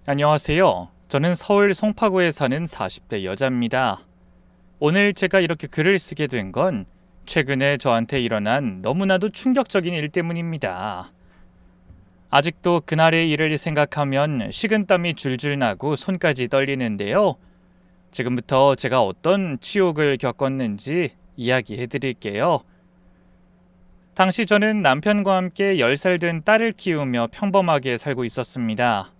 안녕하세요. 저는 서울 송파구에 사는 40대 여자입니다. 오늘 제가 이렇게 글을 쓰게 된 건 최근에 저한테 일어난 너무나도 충격적인 일 때문입니다. 아직도 그날의 일을 생각하면 식은땀이 줄줄 나고 손까지 떨리는데요. 지금부터 제가 어떤 치욕을 겪었는지 이야기해 드릴게요. 당시 저는 남편과 함께 10살 된 딸을 키우며 평범하게 살고 있었습니다.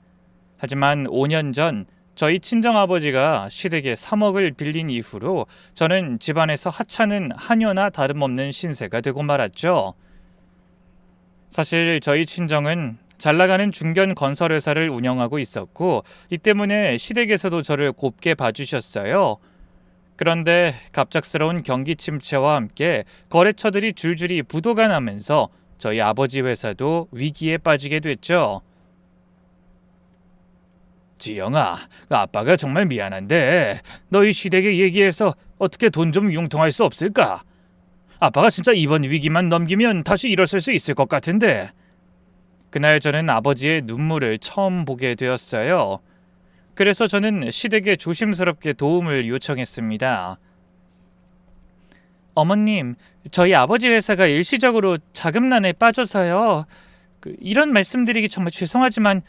하지만 5년 전 저희 친정아버지가 시댁에 3억을 빌린 이후로 저는 집안에서 하찮은 하녀나 다름없는 신세가 되고 말았죠. 사실 저희 친정은 잘나가는 중견 건설회사를 운영하고 있었고 이 때문에 시댁에서도 저를 곱게 봐주셨어요. 그런데 갑작스러운 경기 침체와 함께 거래처들이 줄줄이 부도가 나면서 저희 아버지 회사도 위기에 빠지게 됐죠. 지영아, 아빠가 정말 미안한데 너희 시댁에 얘기해서 어떻게 돈 좀 융통할 수 없을까? 아빠가 진짜 이번 위기만 넘기면 다시 일어설 수 있을 것 같은데. 그날 저는 아버지의 눈물을 처음 보게 되었어요. 그래서 저는 시댁에 조심스럽게 도움을 요청했습니다. 어머님, 저희 아버지 회사가 일시적으로 자금난에 빠져서요. 이런 말씀드리기 정말 죄송하지만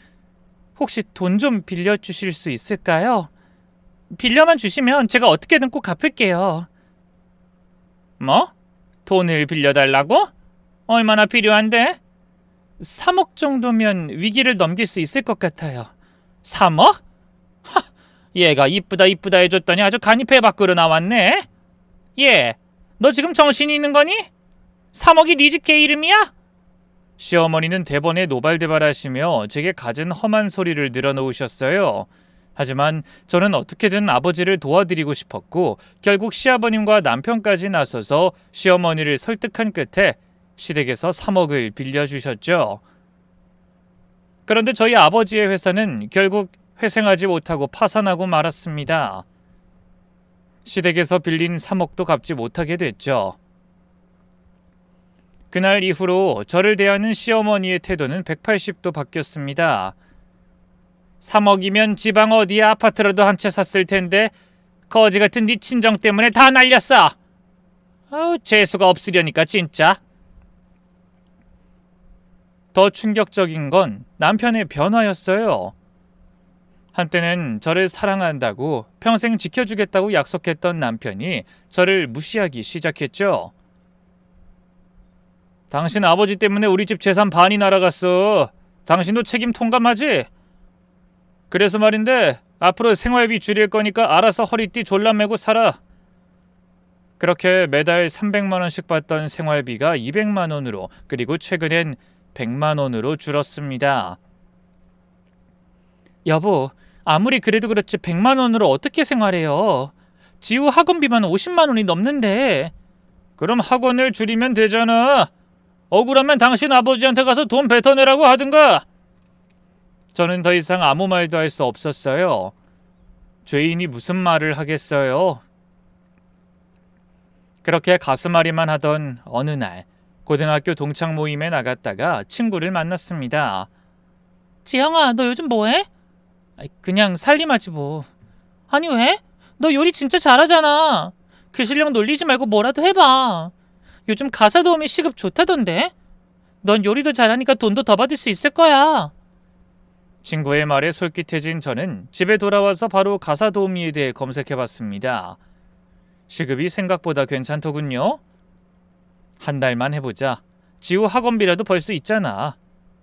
혹시 돈 좀 빌려주실 수 있을까요? 빌려만 주시면 제가 어떻게든 꼭 갚을게요. 뭐? 돈을 빌려달라고? 얼마나 필요한데? 3억 정도면 위기를 넘길 수 있을 것 같아요. 3억? 하, 얘가 이쁘다 이쁘다 해줬더니 아주 간이 배 밖으로 나왔네. 얘, 너 지금 정신이 있는 거니? 3억이 네 집 개 이름이야? 시어머니는 대번에 노발대발하시며 제게 갖은 험한 소리를 늘어놓으셨어요. 하지만 저는 어떻게든 아버지를 도와드리고 싶었고 결국 시아버님과 남편까지 나서서 시어머니를 설득한 끝에 시댁에서 3억을 빌려주셨죠. 그런데 저희 아버지의 회사는 결국 회생하지 못하고 파산하고 말았습니다. 시댁에서 빌린 3억도 갚지 못하게 됐죠. 그날 이후로 저를 대하는 시어머니의 태도는 180도 바뀌었습니다. 3억이면 지방 어디에 아파트라도 한 채 샀을 텐데 거지 같은 네 친정 때문에 다 날렸어. 아우, 재수가 없으려니까 진짜. 더 충격적인 건 남편의 변화였어요. 한때는 저를 사랑한다고 평생 지켜주겠다고 약속했던 남편이 저를 무시하기 시작했죠. 당신 아버지 때문에 우리 집 재산 반이 날아갔어. 당신도 책임 통감하지? 그래서 말인데 앞으로 생활비 줄일 거니까 알아서 허리띠 졸라매고 살아. 그렇게 매달 300만 원씩 받던 생활비가 200만 원으로 그리고 최근엔 100만 원으로 줄었습니다. 여보, 아무리 그래도 그렇지 100만 원으로 어떻게 생활해요? 지우 학원비만 50만 원이 넘는데. 그럼 학원을 줄이면 되잖아. 억울하면 당신 아버지한테 가서 돈 뱉어내라고 하든가. 저는 더 이상 아무 말도 할 수 없었어요. 죄인이 무슨 말을 하겠어요. 그렇게 가슴앓이만 하던 어느 날 고등학교 동창 모임에 나갔다가 친구를 만났습니다. 지영아, 너 요즘 뭐해? 그냥 살림하지 뭐. 아니 왜? 너 요리 진짜 잘하잖아. 그 실력 놀리지 말고 뭐라도 해봐. 요즘 가사 도우미 시급 좋다던데? 넌 요리도 잘하니까 돈도 더 받을 수 있을 거야. 친구의 말에 솔깃해진 저는 집에 돌아와서 바로 가사 도우미에 대해 검색해봤습니다. 시급이 생각보다 괜찮더군요. 한 달만 해보자. 지우 학원비라도 벌 수 있잖아.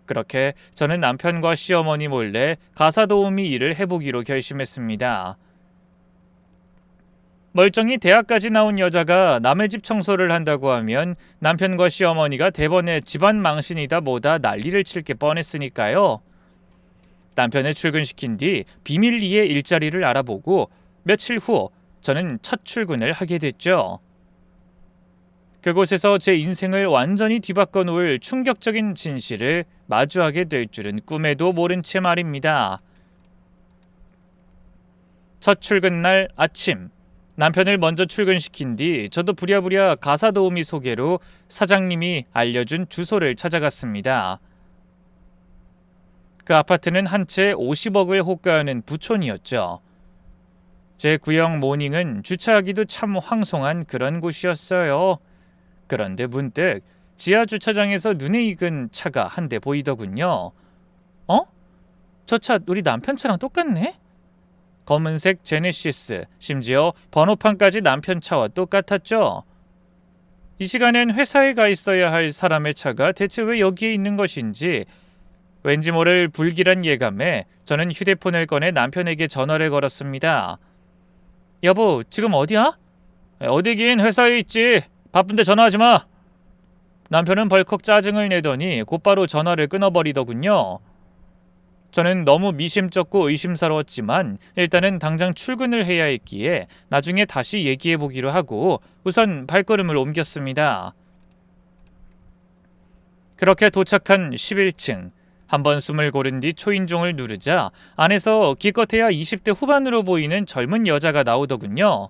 그렇게 저는 남편과 시어머니 몰래 가사 도우미 일을 해보기로 결심했습니다. 멀쩡히 대학까지 나온 여자가 남의 집 청소를 한다고 하면 남편과 시어머니가 대번에 집안 망신이다 뭐다 난리를 칠 게 뻔했으니까요. 남편을 출근시킨 뒤 비밀리에 일자리를 알아보고 며칠 후 저는 첫 출근을 하게 됐죠. 그곳에서 제 인생을 완전히 뒤바꿔 놓을 충격적인 진실을 마주하게 될 줄은 꿈에도 모른 채 말입니다. 첫 출근 날 아침, 남편을 먼저 출근시킨 뒤 저도 부랴부랴 가사 도우미 소개로 사장님이 알려준 주소를 찾아갔습니다. 그 아파트는 한 채 50억을 호가하는 부촌이었죠. 제 구역 모닝은 주차하기도 참 황송한 그런 곳이었어요. 그런데 문득 지하 주차장에서 눈에 익은 차가 한 대 보이더군요. 어? 저 차 우리 남편 차랑 똑같네? 검은색 제네시스, 심지어 번호판까지 남편 차와 똑같았죠. 이 시간엔 회사에 가 있어야 할 사람의 차가 대체 왜 여기에 있는 것인지 왠지 모를 불길한 예감에 저는 휴대폰을 꺼내 남편에게 전화를 걸었습니다. 여보, 지금 어디야? 어디긴 회사에 있지. 바쁜데 전화하지 마. 남편은 벌컥 짜증을 내더니 곧바로 전화를 끊어버리더군요. 저는 너무 미심쩍고 의심스러웠지만 일단은 당장 출근을 해야 했기에 나중에 다시 얘기해보기로 하고 우선 발걸음을 옮겼습니다. 그렇게 도착한 11층. 한번 숨을 고른 뒤 초인종을 누르자 안에서 기껏해야 20대 후반으로 보이는 젊은 여자가 나오더군요.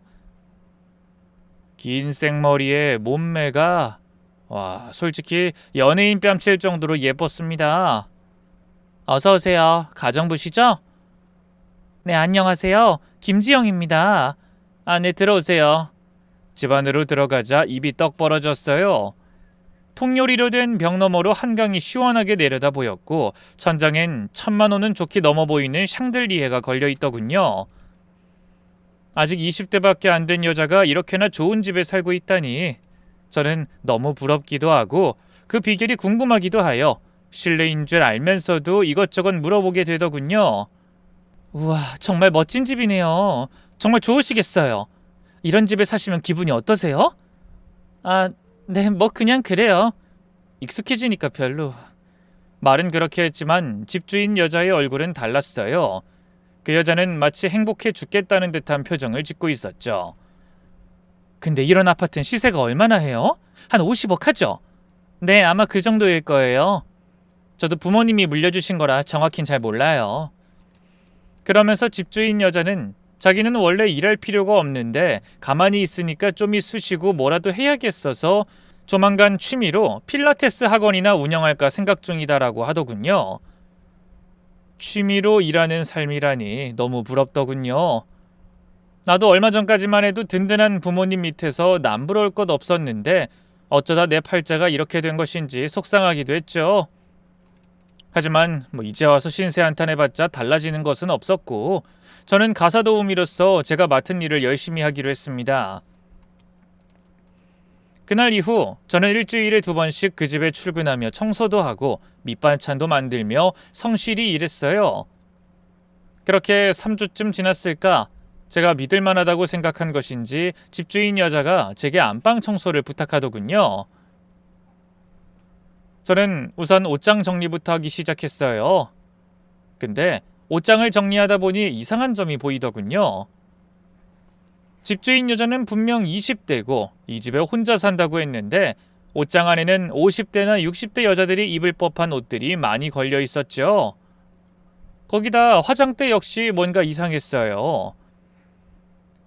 긴 생머리에 몸매가 솔직히 연예인 뺨칠 정도로 예뻤습니다. 어서 오세요. 가정부시죠? 네, 안녕하세요. 김지영입니다. 네, 들어오세요. 집 안으로 들어가자 입이 떡 벌어졌어요. 통요리로 된 벽 너머로 한강이 시원하게 내려다 보였고 천장엔 1,000만 원은 좋게 넘어 보이는 샹들리에가 걸려있더군요. 아직 20대밖에 안 된 여자가 이렇게나 좋은 집에 살고 있다니 저는 너무 부럽기도 하고 그 비결이 궁금하기도 하여 실내인 줄 알면서도 이것저것 물어보게 되더군요. 우와, 정말 멋진 집이네요. 정말 좋으시겠어요. 이런 집에 사시면 기분이 어떠세요? 네, 뭐 그냥 그래요. 익숙해지니까 별로. 말은 그렇게 했지만 집주인 여자의 얼굴은 달랐어요. 그 여자는 마치 행복해 죽겠다는 듯한 표정을 짓고 있었죠. 근데 이런 아파트는 시세가 얼마나 해요? 한 50억 하죠? 네, 아마 그 정도일 거예요. 저도 부모님이 물려주신 거라 정확히는 잘 몰라요. 그러면서 집주인 여자는 자기는 원래 일할 필요가 없는데 가만히 있으니까 좀 있으시고 뭐라도 해야겠어서 조만간 취미로 필라테스 학원이나 운영할까 생각 중이다라고 하더군요. 취미로 일하는 삶이라니 너무 부럽더군요. 나도 얼마 전까지만 해도 든든한 부모님 밑에서 남부러울 것 없었는데 어쩌다 내 팔자가 이렇게 된 것인지 속상하기도 했죠. 하지만 이제 와서 신세 한탄해봤자 달라지는 것은 없었고 저는 가사도우미로서 제가 맡은 일을 열심히 하기로 했습니다. 그날 이후 저는 일주일에 2번씩 그 집에 출근하며 청소도 하고 밑반찬도 만들며 성실히 일했어요. 그렇게 3주쯤 지났을까 제가 믿을만하다고 생각한 것인지 집주인 여자가 제게 안방 청소를 부탁하더군요. 저는 우선 옷장 정리부터 하기 시작했어요. 근데 옷장을 정리하다 보니 이상한 점이 보이더군요. 집주인 여자는 분명 20대고 이 집에 혼자 산다고 했는데 옷장 안에는 50대나 60대 여자들이 입을 법한 옷들이 많이 걸려 있었죠. 거기다 화장대 역시 뭔가 이상했어요.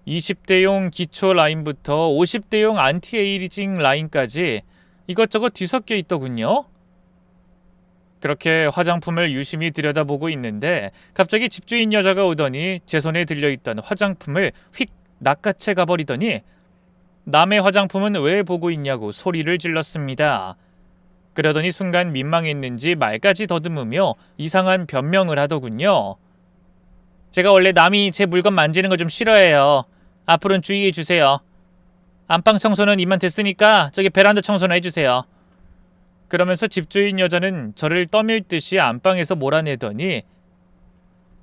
20대용 기초 라인부터 50대용 안티에이징 라인까지 이것저것 뒤섞여 있더군요. 그렇게 화장품을 유심히 들여다보고 있는데 갑자기 집주인 여자가 오더니 제 손에 들려있던 화장품을 휙 낚아채 가버리더니 남의 화장품은 왜 보고 있냐고 소리를 질렀습니다. 그러더니 순간 민망했는지 말까지 더듬으며 이상한 변명을 하더군요. 제가 원래 남이 제 물건 만지는 거 좀 싫어해요. 앞으로는 주의해 주세요. 안방 청소는 이만 됐으니까 저기 베란다 청소나 해주세요. 그러면서 집주인 여자는 저를 떠밀듯이 안방에서 몰아내더니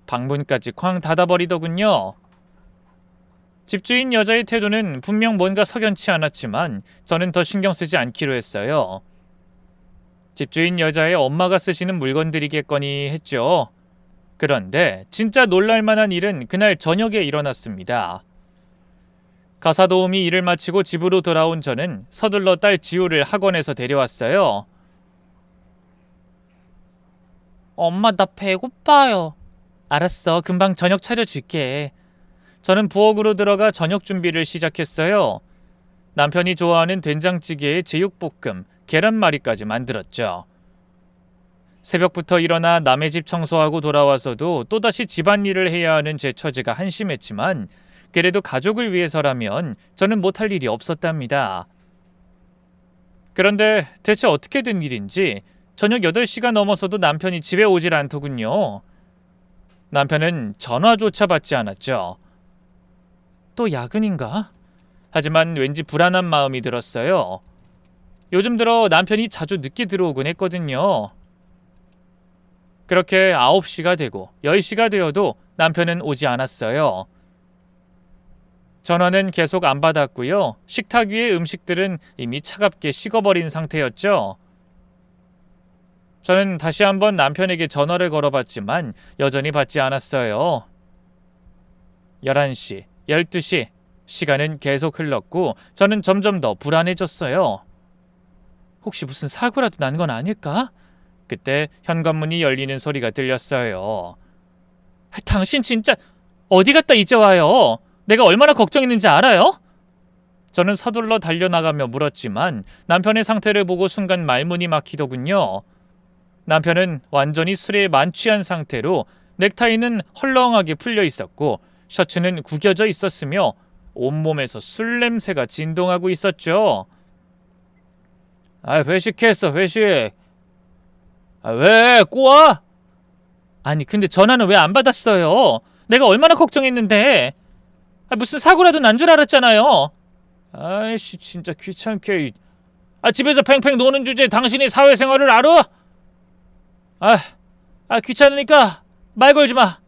방문까지 쾅 닫아버리더군요. 집주인 여자의 태도는 분명 뭔가 석연치 않았지만 저는 더 신경 쓰지 않기로 했어요. 집주인 여자의 엄마가 쓰시는 물건들이겠거니 했죠. 그런데 진짜 놀랄만한 일은 그날 저녁에 일어났습니다. 가사도우미 일을 마치고 집으로 돌아온 저는 서둘러 딸 지우를 학원에서 데려왔어요. 엄마, 나 배고파요. 알았어, 금방 저녁 차려줄게. 저는 부엌으로 들어가 저녁 준비를 시작했어요. 남편이 좋아하는 된장찌개에 제육볶음, 계란말이까지 만들었죠. 새벽부터 일어나 남의 집 청소하고 돌아와서도 또다시 집안일을 해야 하는 제 처지가 한심했지만 그래도 가족을 위해서라면 저는 못할 일이 없었답니다. 그런데 대체 어떻게 된 일인지 저녁 8시가 넘어서도 남편이 집에 오질 않더군요. 남편은 전화조차 받지 않았죠. 또 야근인가? 하지만 왠지 불안한 마음이 들었어요. 요즘 들어 남편이 자주 늦게 들어오곤 했거든요. 그렇게 9시가 되고 10시가 되어도 남편은 오지 않았어요. 전화는 계속 안 받았고요. 식탁 위의 음식들은 이미 차갑게 식어버린 상태였죠. 저는 다시 한번 남편에게 전화를 걸어봤지만 여전히 받지 않았어요. 11시, 12시, 시간은 계속 흘렀고 저는 점점 더 불안해졌어요. 혹시 무슨 사고라도 난 건 아닐까? 그때 현관문이 열리는 소리가 들렸어요. 당신 진짜 어디 갔다 이제 와요? 내가 얼마나 걱정했는지 알아요? 저는 서둘러 달려나가며 물었지만 남편의 상태를 보고 순간 말문이 막히더군요. 남편은 완전히 술에 만취한 상태로 넥타이는 헐렁하게 풀려 있었고 셔츠는 구겨져 있었으며 온몸에서 술 냄새가 진동하고 있었죠. 회식했어, 회식. 왜? 꼬아? 아니, 근데 전화는 왜 안 받았어요? 내가 얼마나 걱정했는데. 무슨 사고라도 난 줄 알았잖아요. 아이씨, 진짜 귀찮게. 집에서 팽팽 노는 주제에 당신이 사회생활을 알아? 귀찮으니까 말 걸지 마.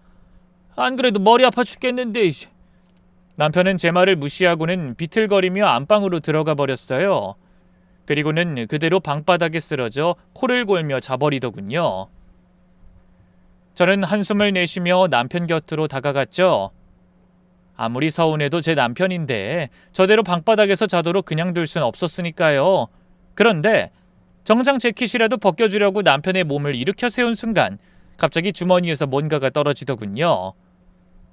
안 그래도 머리 아파 죽겠는데. 남편은 제 말을 무시하고는 비틀거리며 안방으로 들어가 버렸어요. 그리고는 그대로 방바닥에 쓰러져 코를 골며 자버리더군요. 저는 한숨을 내쉬며 남편 곁으로 다가갔죠. 아무리 서운해도 제 남편인데 저대로 방바닥에서 자도록 그냥 둘 순 없었으니까요. 그런데 정장 재킷이라도 벗겨주려고 남편의 몸을 일으켜 세운 순간 갑자기 주머니에서 뭔가가 떨어지더군요.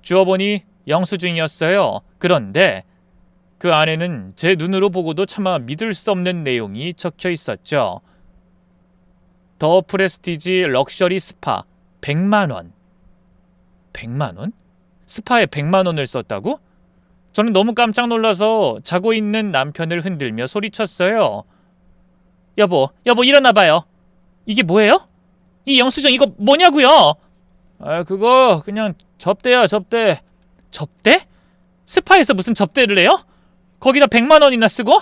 주워보니 영수증이었어요. 그런데 그 안에는 제 눈으로 보고도 차마 믿을 수 없는 내용이 적혀 있었죠. 더 프레스티지 럭셔리 스파 100만원. 100만원? 스파에 100만원을 썼다고? 저는 너무 깜짝 놀라서 자고 있는 남편을 흔들며 소리쳤어요. 여보 일어나봐요. 이게 뭐예요? 이 영수증 이거 뭐냐고요? 그거 그냥 접대야, 접대. 접대? 스파에서 무슨 접대를 해요? 거기다 100만원이나 쓰고?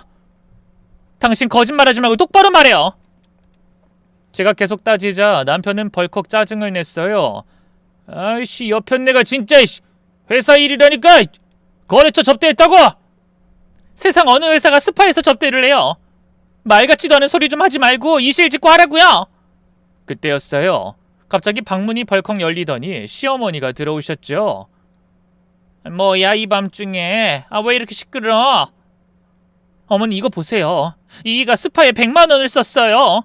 당신 거짓말하지 말고 똑바로 말해요. 제가 계속 따지자 남편은 벌컥 짜증을 냈어요. 아이씨, 여편네가 진짜 회사 일이라니까. 거래처 접대했다고? 세상 어느 회사가 스파에서 접대를 해요. 말 같지도 않은 소리 좀 하지 말고 이실 짓고 하라고요. 그때였어요. 갑자기 방문이 벌컥 열리더니 시어머니가 들어오셨죠. 뭐야 이 밤중에 왜 이렇게 시끄러? 어머니 이거 보세요. 이가 스파에 100만원을 썼어요.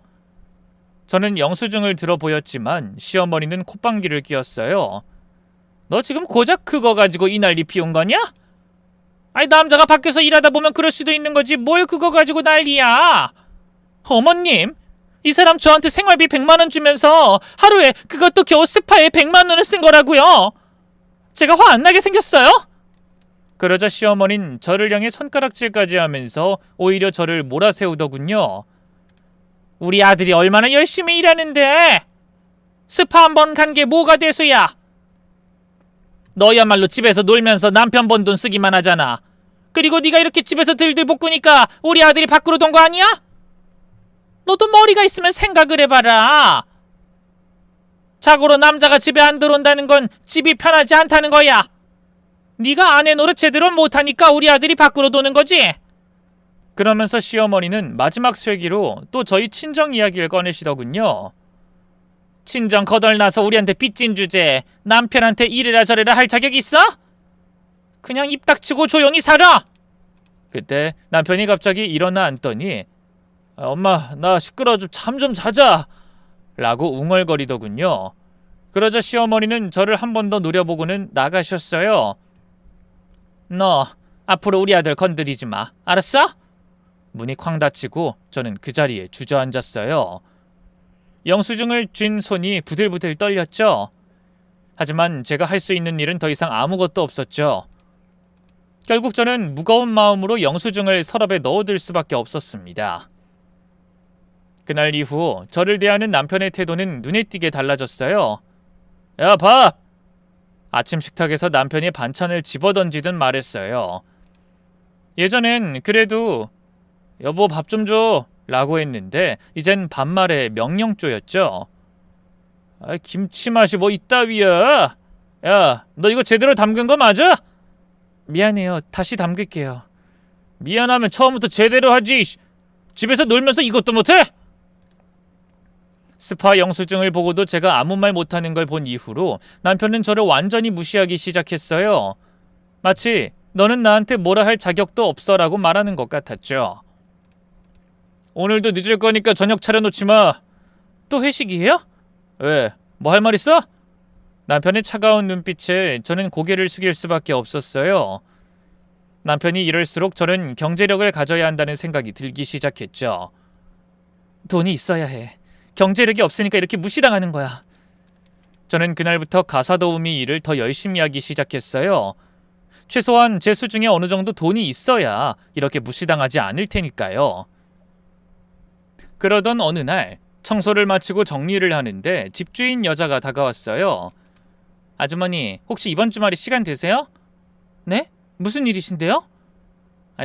저는 영수증을 들어 보였지만 시어머니는 콧방귀를 뀌었어요. 너 지금 고작 그거 가지고 이 난리 피운 거냐? 남자가 밖에서 일하다 보면 그럴 수도 있는 거지 뭘 그거 가지고 난리야. 어머님, 이 사람 저한테 생활비 100만원 주면서 하루에 그것도 겨우 스파에 100만원을 쓴 거라고요. 제가 화 안 나게 생겼어요? 그러자 시어머니는 저를 향해 손가락질까지 하면서 오히려 저를 몰아세우더군요. 우리 아들이 얼마나 열심히 일하는데 스파 한 번 간 게 뭐가 대수야. 너야말로 집에서 놀면서 남편 번 돈 쓰기만 하잖아. 그리고 네가 이렇게 집에서 들들 볶으니까 우리 아들이 밖으로 돈 거 아니야? 너도 머리가 있으면 생각을 해봐라. 자고로 남자가 집에 안 들어온다는 건 집이 편하지 않다는 거야. 네가 아내 노릇 제대로 못하니까 우리 아들이 밖으로 도는 거지. 그러면서 시어머니는 마지막 쇠기로 또 저희 친정 이야기를 꺼내시더군요. 친정 거덜나서 우리한테 빚진 주제에 남편한테 이래라 저래라 할 자격이 있어? 그냥 입 닥치고 조용히 살아. 그때 남편이 갑자기 일어나 앉더니 엄마 나 시끄러워 잠 좀 자자 라고 웅얼거리더군요. 그러자 시어머니는 저를 한 번 더 노려보고는 나가셨어요. 너 앞으로 우리 아들 건드리지 마. 알았어? 문이 쾅 닫히고 저는 그 자리에 주저앉았어요. 영수증을 쥔 손이 부들부들 떨렸죠. 하지만 제가 할 수 있는 일은 더 이상 아무것도 없었죠. 결국 저는 무거운 마음으로 영수증을 서랍에 넣어둘 수밖에 없었습니다. 그날 이후 저를 대하는 남편의 태도는 눈에 띄게 달라졌어요. 야, 봐! 아침 식탁에서 남편이 반찬을 집어던지듯 말했어요. 예전엔 그래도 여보 밥 좀 줘 라고 했는데 이젠 반말에 명령조였죠. 김치 맛이 뭐 이따위야. 야, 너 이거 제대로 담근 거 맞아? 미안해요. 다시 담글게요. 미안하면 처음부터 제대로 하지. 집에서 놀면서 이것도 못해? 스파 영수증을 보고도 제가 아무 말 못하는 걸 본 이후로 남편은 저를 완전히 무시하기 시작했어요. 마치 너는 나한테 뭐라 할 자격도 없어라고 말하는 것 같았죠. 오늘도 늦을 거니까 저녁 차려놓지 마. 또 회식이에요? 왜? 뭐 할 말 있어? 남편의 차가운 눈빛에 저는 고개를 숙일 수밖에 없었어요. 남편이 이럴수록 저는 경제력을 가져야 한다는 생각이 들기 시작했죠. 돈이 있어야 해. 경제력이 없으니까 이렇게 무시당하는 거야. 저는 그날부터 가사 도우미 일을 더 열심히 하기 시작했어요. 최소한 제 수중에 어느 정도 돈이 있어야 이렇게 무시당하지 않을 테니까요. 그러던 어느 날 청소를 마치고 정리를 하는데 집주인 여자가 다가왔어요. 아주머니, 혹시 이번 주말에 시간 되세요? 네? 무슨 일이신데요?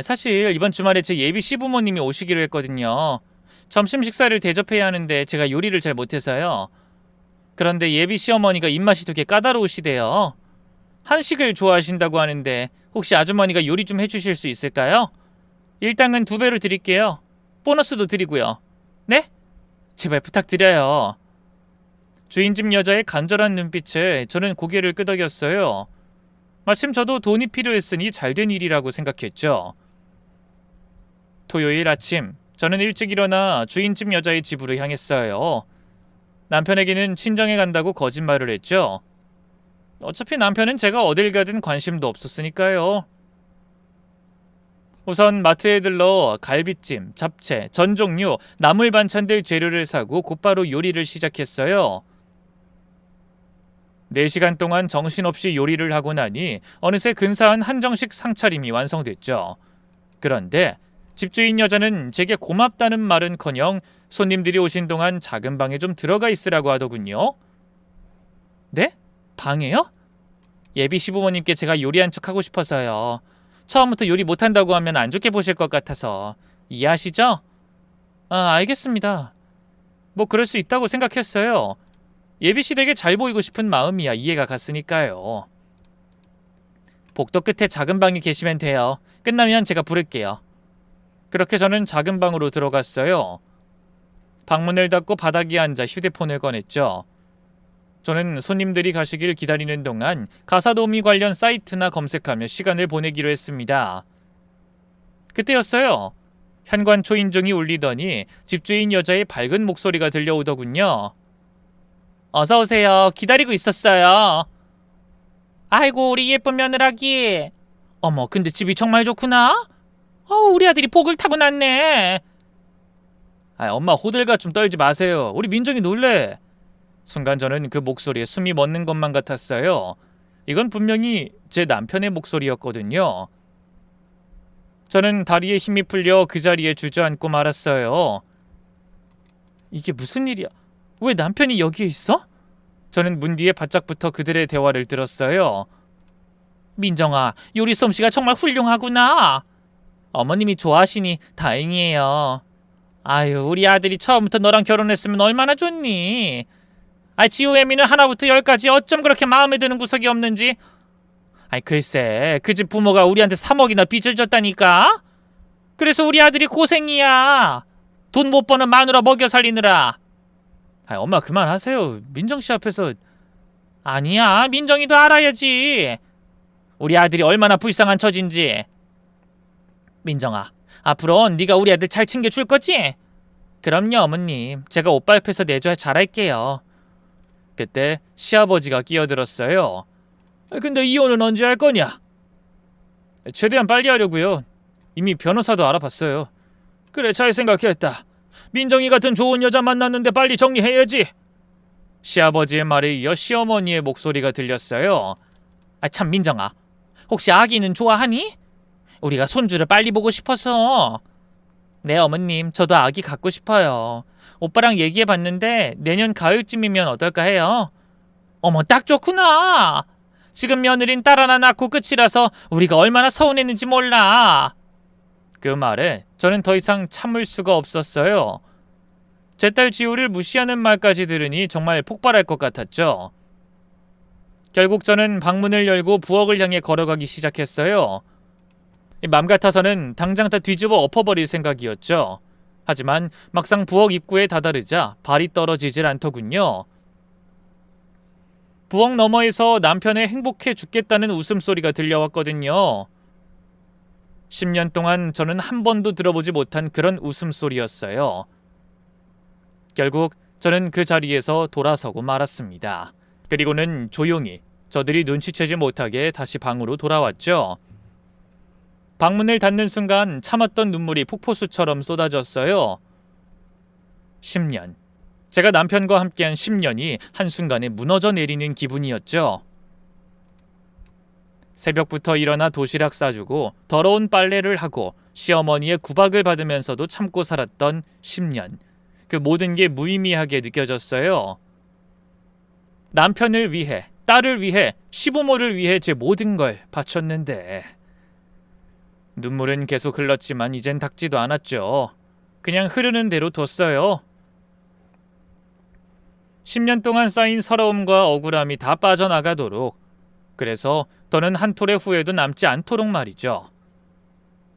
사실 이번 주말에 제 예비 시부모님이 오시기로 했거든요. 점심 식사를 대접해야 하는데 제가 요리를 잘 못해서요. 그런데 예비 시어머니가 입맛이 되게 까다로우시대요. 한식을 좋아하신다고 하는데 혹시 아주머니가 요리 좀 해주실 수 있을까요? 일당은 2배로 드릴게요. 보너스도 드리고요. 네? 제발 부탁드려요. 주인집 여자의 간절한 눈빛에 저는 고개를 끄덕였어요. 마침 저도 돈이 필요했으니 잘된 일이라고 생각했죠. 토요일 아침, 저는 일찍 일어나 주인집 여자의 집으로 향했어요. 남편에게는 친정에 간다고 거짓말을 했죠. 어차피 남편은 제가 어딜 가든 관심도 없었으니까요. 우선 마트에 들러 갈비찜, 잡채, 전 종류, 나물 반찬들 재료를 사고 곧바로 요리를 시작했어요. 4시간 동안 정신없이 요리를 하고 나니 어느새 근사한 한정식 상차림이 완성됐죠. 그런데 집주인 여자는 제게 고맙다는 말은커녕 손님들이 오신 동안 작은 방에 좀 들어가 있으라고 하더군요. 네? 방에요? 예비 시부모님께 제가 요리한 척 하고 싶어서요. 처음부터 요리 못한다고 하면 안 좋게 보실 것 같아서. 이해하시죠? 알겠습니다. 뭐 그럴 수 있다고 생각했어요. 예비씨 댁에 잘 보이고 싶은 마음이야 이해가 갔으니까요. 복도 끝에 작은 방에 계시면 돼요. 끝나면 제가 부를게요. 그렇게 저는 작은 방으로 들어갔어요. 방문을 닫고 바닥에 앉아 휴대폰을 꺼냈죠. 저는 손님들이 가시길 기다리는 동안 가사도우미 관련 사이트나 검색하며 시간을 보내기로 했습니다. 그때였어요. 현관 초인종이 울리더니 집주인 여자의 밝은 목소리가 들려오더군요. 어서 오세요. 기다리고 있었어요. 아이고 우리 예쁜 며느라기. 어머 근데 집이 정말 좋구나. 우리 아들이 복을 타고 났네. 엄마 호들갑 좀 떨지 마세요. 우리 민정이 놀래. 순간 저는 그 목소리에 숨이 멎는 것만 같았어요. 이건 분명히 제 남편의 목소리였거든요. 저는 다리에 힘이 풀려 그 자리에 주저앉고 말았어요. 이게 무슨 일이야? 왜 남편이 여기에 있어? 저는 문 뒤에 바짝 붙어 그들의 대화를 들었어요. 민정아, 요리 솜씨가 정말 훌륭하구나. 어머님이 좋아하시니 다행이에요. 아유, 우리 아들이 처음부터 너랑 결혼했으면 얼마나 좋니? 지우애미는 하나부터 10까지 어쩜 그렇게 마음에 드는 구석이 없는지. 글쎄, 그 집 부모가 우리한테 3억이나 빚을 졌다니까? 그래서 우리 아들이 고생이야. 돈 못 버는 마누라 먹여 살리느라. 엄마 그만하세요. 민정씨 앞에서. 아니야, 민정이도 알아야지. 우리 아들이 얼마나 불쌍한 처진지. 민정아, 앞으로 네가 우리 아들 잘 챙겨줄 거지? 그럼요 어머님. 제가 오빠 옆에서 내줘야 잘할게요. 그때 시아버지가 끼어들었어요. 근데 이혼은 언제 할 거냐? 최대한 빨리 하려고요. 이미 변호사도 알아봤어요. 그래 잘 생각했다. 민정이 같은 좋은 여자 만났는데 빨리 정리해야지. 시아버지의 말에 이어 시어머니의 목소리가 들렸어요. 참 민정아, 혹시 아기는 좋아하니? 우리가 손주를 빨리 보고 싶어서. 네 어머님, 저도 아기 갖고 싶어요. 오빠랑 얘기해봤는데 내년 가을쯤이면 어떨까 해요. 어머, 딱 좋구나. 지금 며느린 딸 하나 낳고 끝이라서 우리가 얼마나 서운했는지 몰라. 그 말에 저는 더 이상 참을 수가 없었어요. 제 딸 지우를 무시하는 말까지 들으니 정말 폭발할 것 같았죠. 결국 저는 방문을 열고 부엌을 향해 걸어가기 시작했어요. 맘 같아서는 당장 다 뒤집어 엎어버릴 생각이었죠. 하지만 막상 부엌 입구에 다다르자 발이 떨어지질 않더군요. 부엌 너머에서 남편의 행복해 죽겠다는 웃음소리가 들려왔거든요. 10년 동안 저는 한 번도 들어보지 못한 그런 웃음소리였어요. 결국 저는 그 자리에서 돌아서고 말았습니다. 그리고는 조용히 저들이 눈치채지 못하게 다시 방으로 돌아왔죠. 방문을 닫는 순간 참았던 눈물이 폭포수처럼 쏟아졌어요. 10년. 제가 남편과 함께한 10년이 한순간에 무너져 내리는 기분이었죠. 새벽부터 일어나 도시락 싸주고 더러운 빨래를 하고 시어머니의 구박을 받으면서도 참고 살았던 10년. 그 모든 게 무의미하게 느껴졌어요. 남편을 위해, 딸을 위해, 시부모를 위해 제 모든 걸 바쳤는데. 눈물은 계속 흘렀지만 이젠 닦지도 않았죠. 그냥 흐르는 대로 뒀어요. 10년 동안 쌓인 서러움과 억울함이 다 빠져나가도록, 그래서 더는 한 톨의 후회도 남지 않도록 말이죠.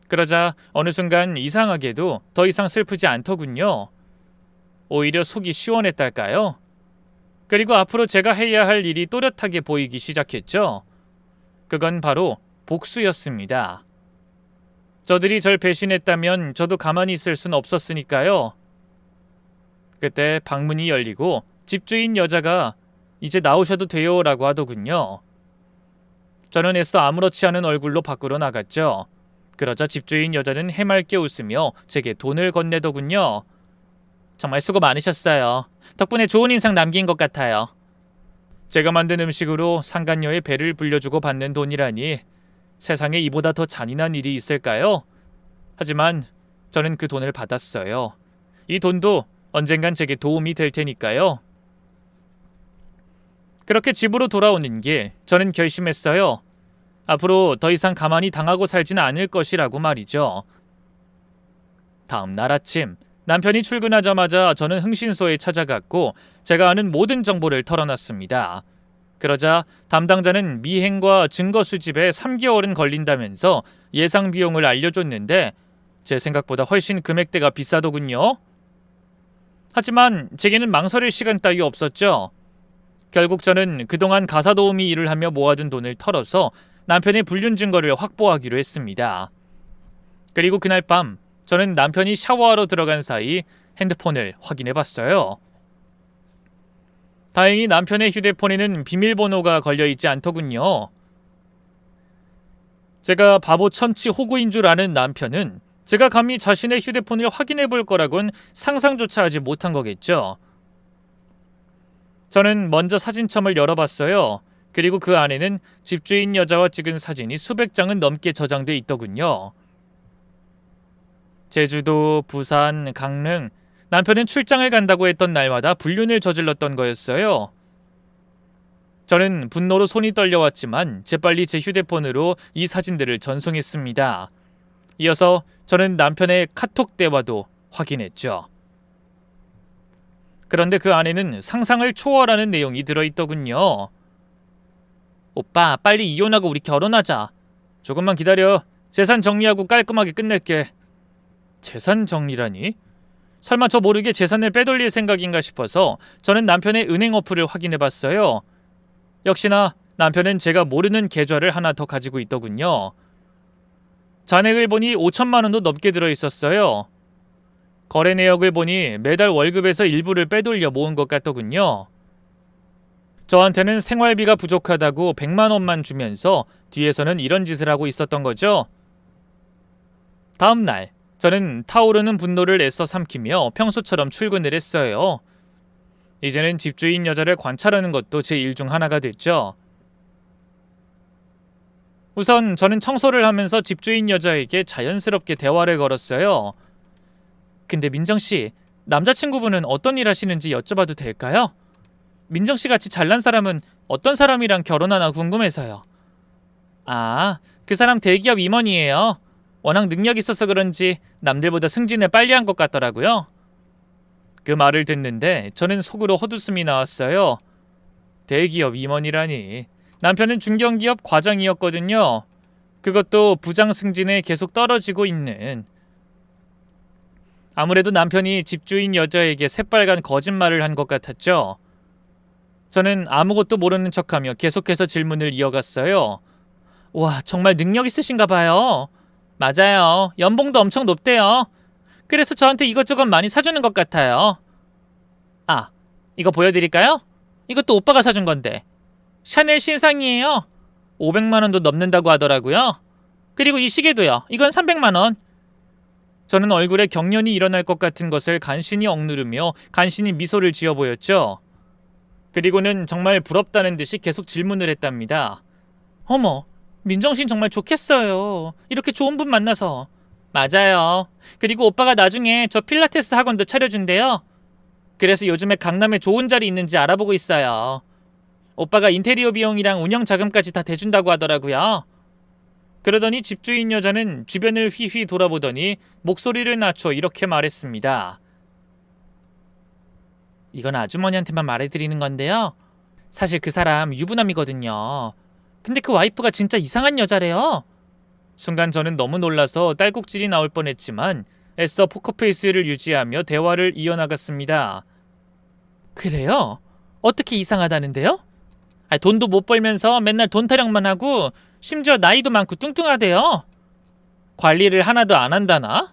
그러자 어느 순간 이상하게도 더 이상 슬프지 않더군요. 오히려 속이 시원했달까요? 그리고 앞으로 제가 해야 할 일이 또렷하게 보이기 시작했죠. 그건 바로 복수였습니다. 저들이 절 배신했다면 저도 가만히 있을 순 없었으니까요. 그때 방문이 열리고 집주인 여자가 이제 나오셔도 돼요 라고 하더군요. 저는 애써 아무렇지 않은 얼굴로 밖으로 나갔죠. 그러자 집주인 여자는 해맑게 웃으며 제게 돈을 건네더군요. 정말 수고 많으셨어요. 덕분에 좋은 인상 남긴 것 같아요. 제가 만든 음식으로 상간녀의 배를 불려주고 받는 돈이라니 세상에 이보다 더 잔인한 일이 있을까요? 하지만 저는 그 돈을 받았어요. 이 돈도 언젠간 제게 도움이 될 테니까요. 그렇게 집으로 돌아오는 길, 저는 결심했어요. 앞으로 더 이상 가만히 당하고 살지는 않을 것이라고 말이죠. 다음 날 아침, 남편이 출근하자마자 저는 흥신소에 찾아갔고 제가 아는 모든 정보를 털어놨습니다. 그러자 담당자는 미행과 증거 수집에 3개월은 걸린다면서 예상 비용을 알려줬는데 제 생각보다 훨씬 금액대가 비싸더군요. 하지만 제게는 망설일 시간 따위 없었죠. 결국 저는 그동안 가사도우미 일을 하며 모아둔 돈을 털어서 남편의 불륜 증거를 확보하기로 했습니다. 그리고 그날 밤 저는 남편이 샤워하러 들어간 사이 핸드폰을 확인해봤어요. 다행히 남편의 휴대폰에는 비밀번호가 걸려있지 않더군요. 제가 바보 천치 호구인 줄 아는 남편은 제가 감히 자신의 휴대폰을 확인해볼 거라곤 상상조차 하지 못한 거겠죠. 저는 먼저 사진첩을 열어봤어요. 그리고 그 안에는 집주인 여자와 찍은 사진이 수백 장은 넘게 저장돼 있더군요. 제주도, 부산, 강릉, 남편은 출장을 간다고 했던 날마다 불륜을 저질렀던 거였어요. 저는 분노로 손이 떨려왔지만 재빨리 제 휴대폰으로 이 사진들을 전송했습니다. 이어서 저는 남편의 카톡 대화도 확인했죠. 그런데 그 안에는 상상을 초월하는 내용이 들어있더군요. 오빠, 빨리 이혼하고 우리 결혼하자. 조금만 기다려. 재산 정리하고 깔끔하게 끝낼게. 재산 정리라니? 설마 저 모르게 재산을 빼돌릴 생각인가 싶어서 저는 남편의 은행 어플을 확인해봤어요. 역시나 남편은 제가 모르는 계좌를 하나 더 가지고 있더군요. 잔액을 보니 5천만 원도 넘게 들어있었어요. 거래 내역을 보니 매달 월급에서 일부를 빼돌려 모은 것 같더군요. 저한테는 생활비가 부족하다고 100만 원만 주면서 뒤에서는 이런 짓을 하고 있었던 거죠. 다음 날 저는 타오르는 분노를 애써 삼키며 평소처럼 출근을 했어요. 이제는 집주인 여자를 관찰하는 것도 제 일 중 하나가 됐죠. 우선 저는 청소를 하면서 집주인 여자에게 자연스럽게 대화를 걸었어요. 근데 민정씨, 남자친구분은 어떤 일 하시는지 여쭤봐도 될까요? 민정씨 같이 잘난 사람은 어떤 사람이랑 결혼하나 궁금해서요. 아, 그 사람 대기업 임원이에요. 워낙 능력 있어서 그런지 남들보다 승진을 빨리 한 것 같더라고요. 그 말을 듣는데 저는 속으로 헛웃음이 나왔어요. 대기업 임원이라니. 남편은 중견기업 과장이었거든요. 그것도 부장 승진에 계속 떨어지고 있는. 아무래도 남편이 집주인 여자에게 새빨간 거짓말을 한 것 같았죠. 저는 아무것도 모르는 척하며 계속해서 질문을 이어갔어요. 와, 정말 능력 있으신가 봐요. 맞아요. 연봉도 엄청 높대요. 그래서 저한테 이것저것 많이 사주는 것 같아요. 아, 이거 보여드릴까요? 이것도 오빠가 사준 건데. 샤넬 신상이에요. 500만 원도 넘는다고 하더라고요. 그리고 이 시계도요. 이건 300만 원. 저는 얼굴에 경련이 일어날 것 같은 것을 간신히 억누르며 간신히 미소를 지어 보였죠. 그리고는 정말 부럽다는 듯이 계속 질문을 했답니다. 어머, 민정신 정말 좋겠어요. 이렇게 좋은 분 만나서. 맞아요. 그리고 오빠가 나중에 저 필라테스 학원도 차려준대요. 그래서 요즘에 강남에 좋은 자리 있는지 알아보고 있어요. 오빠가 인테리어 비용이랑 운영 자금까지 다 대준다고 하더라고요. 그러더니 집주인 여자는 주변을 휘휘 돌아보더니 목소리를 낮춰 이렇게 말했습니다. 이건 아주머니한테만 말해드리는 건데요. 사실 그 사람 유부남이거든요. 근데 그 와이프가 진짜 이상한 여자래요. 순간 저는 너무 놀라서 딸꾹질이 나올 뻔했지만 애써 포커페이스를 유지하며 대화를 이어나갔습니다. 그래요? 어떻게 이상하다는데요? 돈도 못 벌면서 맨날 돈 타령만 하고 심지어 나이도 많고 뚱뚱하대요. 관리를 하나도 안 한다나?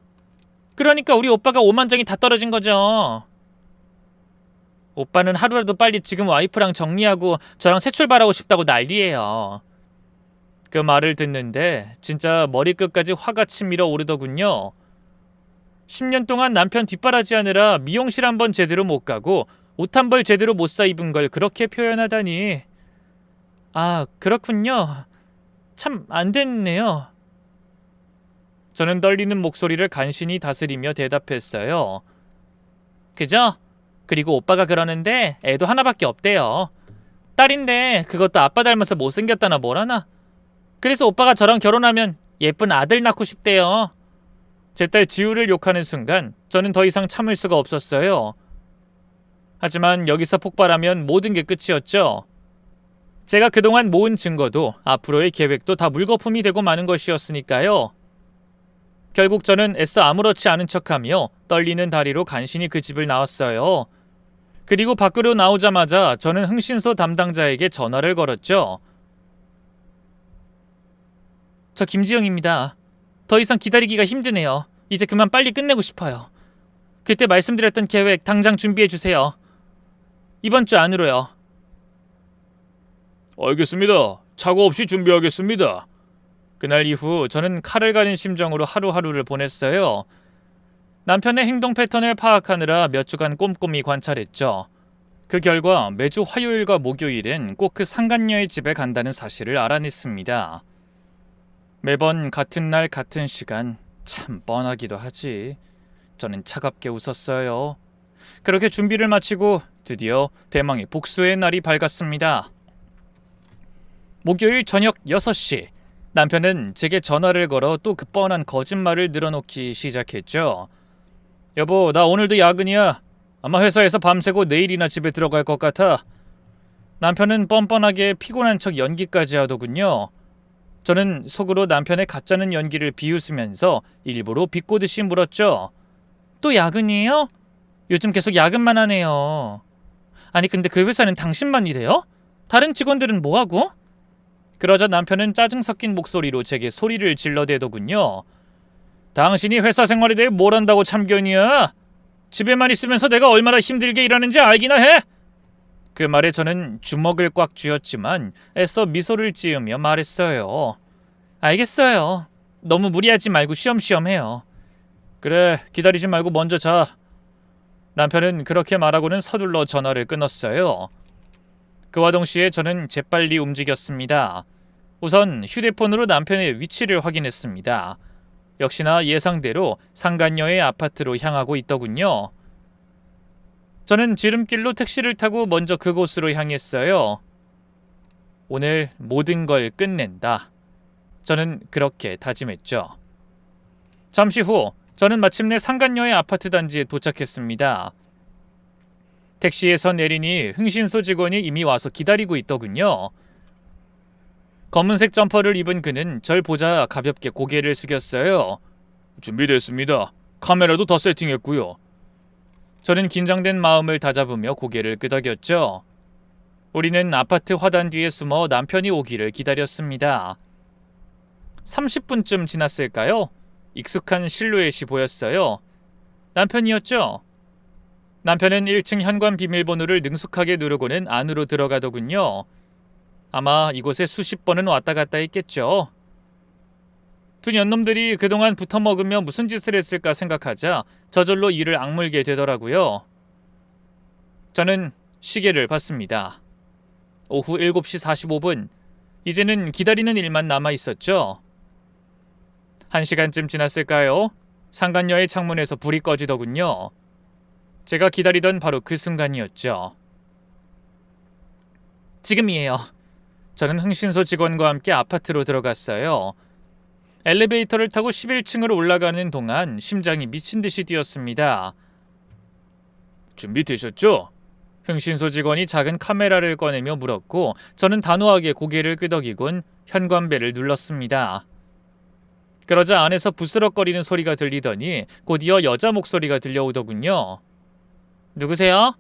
그러니까 우리 오빠가 오만정이 다 떨어진 거죠. 오빠는 하루라도 빨리 지금 와이프랑 정리하고 저랑 새 출발하고 싶다고 난리예요. 그 말을 듣는데 진짜 머리끝까지 화가 치밀어 오르더군요. 10년 동안 남편 뒷바라지하느라 미용실 한번 제대로 못 가고 옷 한 벌 제대로 못 사 입은 걸 그렇게 표현하다니. 아, 그렇군요. 참 안 됐네요. 저는 떨리는 목소리를 간신히 다스리며 대답했어요. 그죠? 그리고 오빠가 그러는데 애도 하나밖에 없대요. 딸인데 그것도 아빠 닮아서 못생겼다나 뭐라나. 그래서 오빠가 저랑 결혼하면 예쁜 아들 낳고 싶대요. 제 딸 지우를 욕하는 순간 저는 더 이상 참을 수가 없었어요. 하지만 여기서 폭발하면 모든 게 끝이었죠. 제가 그동안 모은 증거도 앞으로의 계획도 다 물거품이 되고 마는 것이었으니까요. 결국 저는 애써 아무렇지 않은 척하며 떨리는 다리로 간신히 그 집을 나왔어요. 그리고 밖으로 나오자마자 저는 흥신소 담당자에게 전화를 걸었죠. 저 김지영입니다. 더 이상 기다리기가 힘드네요. 이제 그만 빨리 끝내고 싶어요. 그때 말씀드렸던 계획 당장 준비해주세요. 이번 주 안으로요. 알겠습니다. 착오 없이 준비하겠습니다. 그날 이후 저는 칼을 가린 심정으로 하루하루를 보냈어요. 남편의 행동 패턴을 파악하느라 몇 주간 꼼꼼히 관찰했죠. 그 결과 매주 화요일과 목요일엔 꼭 그 상간녀의 집에 간다는 사실을 알아냈습니다. 매번 같은 날 같은 시간, 참 뻔하기도 하지. 저는 차갑게 웃었어요. 그렇게 준비를 마치고 드디어 대망의 복수의 날이 밝았습니다. 목요일 저녁 6시, 남편은 제게 전화를 걸어 또 그 뻔한 거짓말을 늘어놓기 시작했죠. 여보, 나 오늘도 야근이야. 아마 회사에서 밤새고 내일이나 집에 들어갈 것 같아. 남편은 뻔뻔하게 피곤한 척 연기까지 하더군요. 저는 속으로 남편의 가짜는 연기를 비웃으면서 일부러 비꼬듯이 물었죠. 또 야근이에요? 요즘 계속 야근만 하네요. 아니 근데 그 회사는 당신만 일해요? 다른 직원들은 뭐하고? 그러자 남편은 짜증 섞인 목소리로 제게 소리를 질러대더군요. 당신이 회사 생활에 대해 뭘 안다고 참견이야? 집에만 있으면서 내가 얼마나 힘들게 일하는지 알기나 해? 그 말에 저는 주먹을 꽉 쥐었지만 애써 미소를 지으며 말했어요. 알겠어요. 너무 무리하지 말고 쉬엄쉬엄 해요. 그래, 기다리지 말고 먼저 자. 남편은 그렇게 말하고는 서둘러 전화를 끊었어요. 그와 동시에 저는 재빨리 움직였습니다. 우선 휴대폰으로 남편의 위치를 확인했습니다. 역시나 예상대로 상간녀의 아파트로 향하고 있더군요. 저는 지름길로 택시를 타고 먼저 그곳으로 향했어요. 오늘 모든 걸 끝낸다. 저는 그렇게 다짐했죠. 잠시 후 저는 마침내 상간녀의 아파트 단지에 도착했습니다. 택시에서 내리니 흥신소 직원이 이미 와서 기다리고 있더군요. 검은색 점퍼를 입은 그는 절 보자 가볍게 고개를 숙였어요. 준비됐습니다. 카메라도 다 세팅했고요. 저는 긴장된 마음을 다잡으며 고개를 끄덕였죠. 우리는 아파트 화단 뒤에 숨어 남편이 오기를 기다렸습니다. 30분쯤 지났을까요? 익숙한 실루엣이 보였어요. 남편이었죠? 남편은 1층 현관 비밀번호를 능숙하게 누르고는 안으로 들어가더군요. 아마 이곳에 수십 번은 왔다 갔다 했겠죠. 두 년놈들이 그동안 붙어먹으며 무슨 짓을 했을까 생각하자 저절로 이를 악물게 되더라고요. 저는 시계를 봤습니다. 오후 7시 45분. 이제는 기다리는 일만 남아있었죠. 1시간쯤 지났을까요? 상간녀의 창문에서 불이 꺼지더군요. 제가 기다리던 바로 그 순간이었죠. 지금이에요. 저는 흥신소 직원과 함께 아파트로 들어갔어요. 엘리베이터를 타고 11층으로 올라가는 동안 심장이 미친 듯이 뛰었습니다. 준비되셨죠? 흥신소 직원이 작은 카메라를 꺼내며 물었고 저는 단호하게 고개를 끄덕이곤 현관벨을 눌렀습니다. 그러자 안에서 부스럭거리는 소리가 들리더니 곧이어 여자 목소리가 들려오더군요. 누구세요?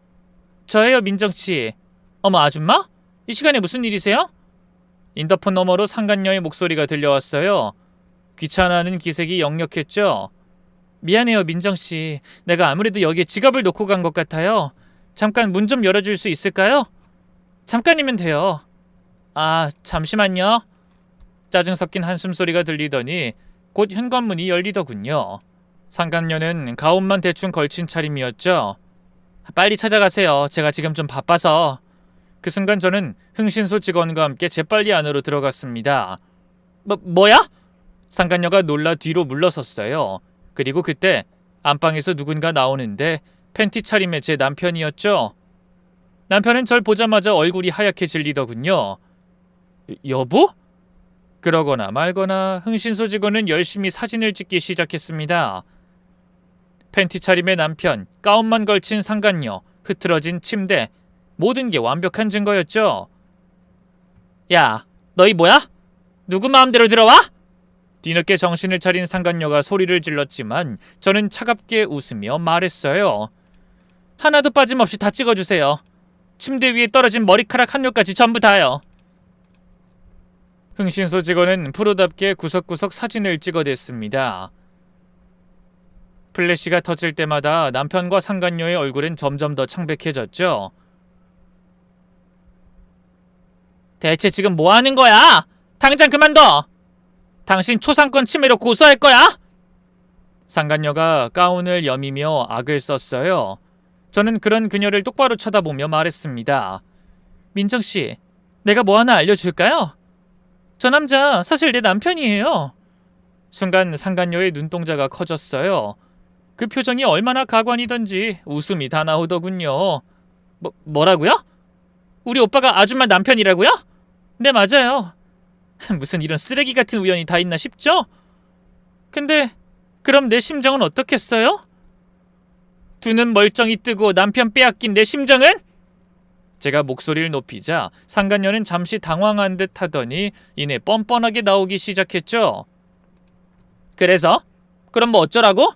저예요, 민정씨. 어머, 아줌마? 이 시간에 무슨 일이세요? 인터폰 너머로 상간녀의 목소리가 들려왔어요. 귀찮아하는 기색이 역력했죠. 미안해요, 민정씨. 내가 아무래도 여기에 지갑을 놓고 간 것 같아요. 잠깐 문 좀 열어줄 수 있을까요? 잠깐이면 돼요. 아, 잠시만요. 짜증 섞인 한숨 소리가 들리더니 곧 현관문이 열리더군요. 상간녀는 가옷만 대충 걸친 차림이었죠. 빨리 찾아가세요. 제가 지금 좀 바빠서. 그 순간 저는 흥신소 직원과 함께 재빨리 안으로 들어갔습니다. 뭐야? 상간녀가 놀라 뒤로 물러섰어요. 그리고 그때 안방에서 누군가 나오는데 팬티 차림의 제 남편이었죠. 남편은 절 보자마자 얼굴이 하얗게 질리더군요. 여보? 그러거나 말거나 흥신소 직원은 열심히 사진을 찍기 시작했습니다. 팬티 차림의 남편, 가운만 걸친 상간녀, 흐트러진 침대, 모든 게 완벽한 증거였죠. 야, 너희 뭐야? 누구 마음대로 들어와? 뒤늦게 정신을 차린 상간녀가 소리를 질렀지만 저는 차갑게 웃으며 말했어요. 하나도 빠짐없이 다 찍어주세요. 침대 위에 떨어진 머리카락 한 겹까지 전부 다요. 흥신소 직원은 프로답게 구석구석 사진을 찍어댔습니다. 플래시가 터질 때마다 남편과 상간녀의 얼굴은 점점 더 창백해졌죠. 대체 지금 뭐 하는 거야? 당장 그만둬! 당신 초상권 침해로 고소할 거야? 상간녀가 가운을 여미며 악을 썼어요. 저는 그런 그녀를 똑바로 쳐다보며 말했습니다. 민정씨, 내가 뭐 하나 알려줄까요? 저 남자 사실 내 남편이에요. 순간 상간녀의 눈동자가 커졌어요. 그 표정이 얼마나 가관이던지 웃음이 다 나오더군요. 뭐라고요? 우리 오빠가 아줌마 남편이라고요? 네, 맞아요. 무슨 이런 쓰레기 같은 우연이 다 있나 싶죠? 근데 그럼 내 심정은 어떻겠어요? 두 눈 멀쩡히 뜨고 남편 빼앗긴 내 심정은? 제가 목소리를 높이자 상간녀는 잠시 당황한 듯 하더니 이내 뻔뻔하게 나오기 시작했죠. 그래서? 그럼 뭐 어쩌라고?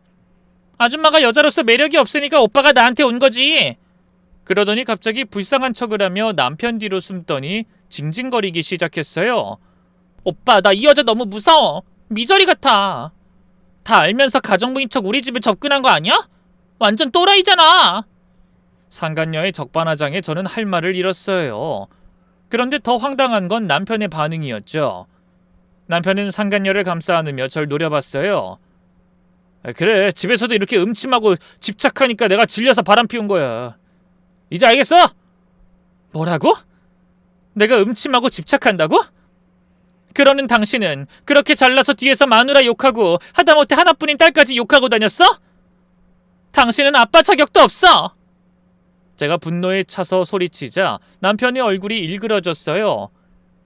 아줌마가 여자로서 매력이 없으니까 오빠가 나한테 온 거지. 그러더니 갑자기 불쌍한 척을 하며 남편 뒤로 숨더니 징징거리기 시작했어요. 오빠, 나 이 여자 너무 무서워. 미저리 같아. 다 알면서 가정부인 척 우리 집에 접근한 거 아니야? 완전 또라이잖아. 상간녀의 적반하장에 저는 할 말을 잃었어요. 그런데 더 황당한 건 남편의 반응이었죠. 남편은 상간녀를 감싸 안으며 절 노려봤어요. 그래, 집에서도 이렇게 음침하고 집착하니까 내가 질려서 바람 피운 거야. 이제 알겠어? 뭐라고? 내가 음침하고 집착한다고? 그러는 당신은 그렇게 잘나서 뒤에서 마누라 욕하고 하다못해 하나뿐인 딸까지 욕하고 다녔어? 당신은 아빠 자격도 없어! 제가 분노에 차서 소리치자 남편의 얼굴이 일그러졌어요.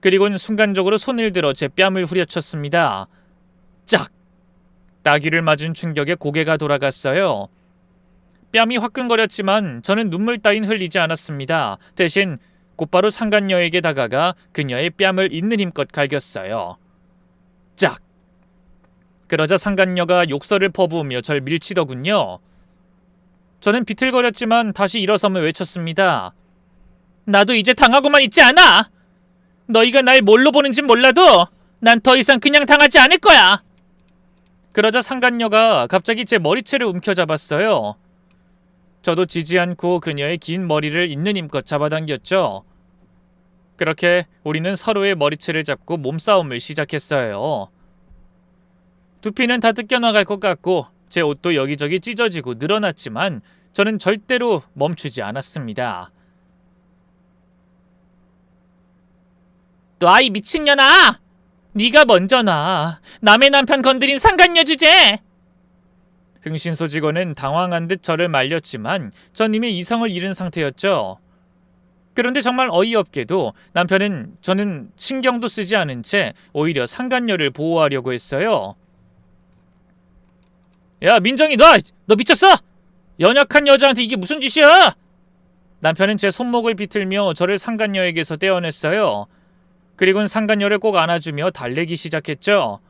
그리고는 순간적으로 손을 들어 제 뺨을 후려쳤습니다. 짝! 따귀를 맞은 충격에 고개가 돌아갔어요. 뺨이 화끈거렸지만 저는 눈물 따윈 흘리지 않았습니다. 대신 곧바로 상간녀에게 다가가 그녀의 뺨을 있는 힘껏 갈겼어요. 짝! 그러자 상간녀가 욕설을 퍼부으며 절 밀치더군요. 저는 비틀거렸지만 다시 일어서며 외쳤습니다. 나도 이제 당하고만 있지 않아! 너희가 날 뭘로 보는진 몰라도 난 더 이상 그냥 당하지 않을 거야! 그러자 상간녀가 갑자기 제 머리채를 움켜잡았어요. 저도 지지 않고 그녀의 긴 머리를 있는 힘껏 잡아당겼죠. 그렇게 우리는 서로의 머리채를 잡고 몸싸움을 시작했어요. 두피는 다 뜯겨나갈 것 같고 제 옷도 여기저기 찢어지고 늘어났지만 저는 절대로 멈추지 않았습니다. 너 이 미친년아! 네가 먼저 나. 남의 남편 건드린 상간녀 주제! 흥신소 직원은 당황한 듯 저를 말렸지만 전 이미 이성을 잃은 상태였죠. 그런데 정말 어이없게도 남편은 저는 신경도 쓰지 않은 채 오히려 상간녀를 보호하려고 했어요. 야, 민정이 너 미쳤어? 연약한 여자한테 이게 무슨 짓이야? 남편은 제 손목을 비틀며 저를 상간녀에게서 떼어냈어요. 그리고는 상간녀를 꼭 안아주며 달래기 시작했죠.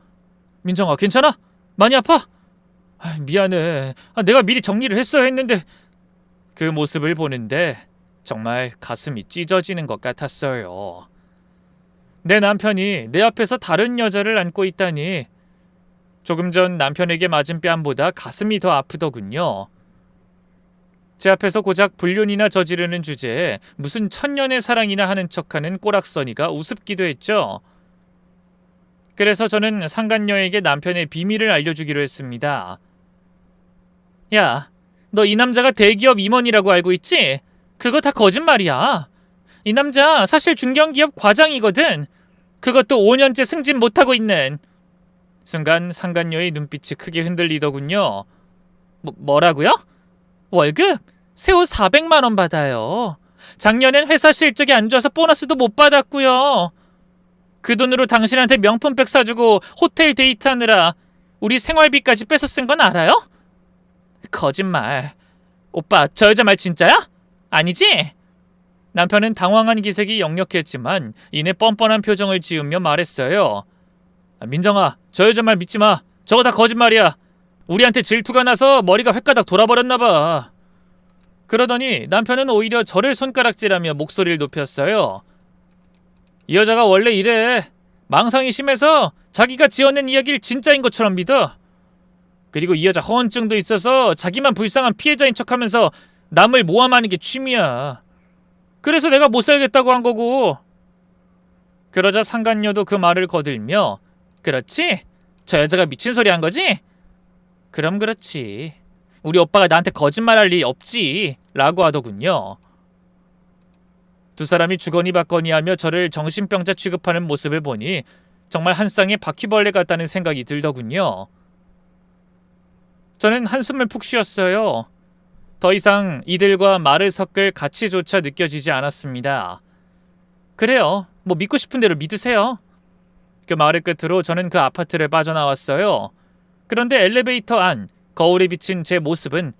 민정아, 괜찮아? 많이 아파? 미안해. 내가 미리 정리를 했어야 했는데. 그 모습을 보는데 정말 가슴이 찢어지는 것 같았어요. 내 남편이 내 앞에서 다른 여자를 안고 있다니. 조금 전 남편에게 맞은 뺨보다 가슴이 더 아프더군요. 제 앞에서 고작 불륜이나 저지르는 주제에 무슨 천년의 사랑이나 하는 척하는 꼬락서니가 우습기도 했죠. 그래서 저는 상간녀에게 남편의 비밀을 알려주기로 했습니다. 야, 너 이 남자가 대기업 임원이라고 알고 있지? 그거 다 거짓말이야. 이 남자 사실 중견기업 과장이거든. 그것도 5년째 승진 못하고 있는. 순간 상간녀의 눈빛이 크게 흔들리더군요. 뭐라고요? 월급? 새 옷 400만 원 받아요. 작년엔 회사 실적이 안 좋아서 보너스도 못 받았고요. 그 돈으로 당신한테 명품백 사주고 호텔 데이트하느라 우리 생활비까지 뺏어 쓴 건 알아요? 거짓말. 오빠, 저 여자 말 진짜야? 아니지? 남편은 당황한 기색이 역력했지만 이내 뻔뻔한 표정을 지으며 말했어요. 민정아, 저 여자 말 믿지 마. 저거 다 거짓말이야. 우리한테 질투가 나서 머리가 횟가닥 돌아버렸나 봐. 그러더니 남편은 오히려 저를 손가락질하며 목소리를 높였어요. 이 여자가 원래 이래. 망상이 심해서 자기가 지어낸 이야기를 진짜인 것처럼 믿어. 그리고 이 여자 허언증도 있어서 자기만 불쌍한 피해자인 척하면서 남을 모함하는 게 취미야. 그래서 내가 못 살겠다고 한 거고. 그러자 상간녀도 그 말을 거들며 그렇지? 저 여자가 미친 소리 한 거지? 그럼 그렇지. 우리 오빠가 나한테 거짓말할 리 없지 라고 하더군요. 두 사람이 주거니 받거니 하며 저를 정신병자 취급하는 모습을 보니 정말 한 쌍의 바퀴벌레 같다는 생각이 들더군요. 저는 한숨을 푹 쉬었어요. 더 이상 이들과 말을 섞을 가치조차 느껴지지 않았습니다. 그래요. 뭐 믿고 싶은 대로 믿으세요. 그 말을 끝으로 저는 그 아파트를 빠져나왔어요. 그런데 엘리베이터 안 거울에 비친 제 모습은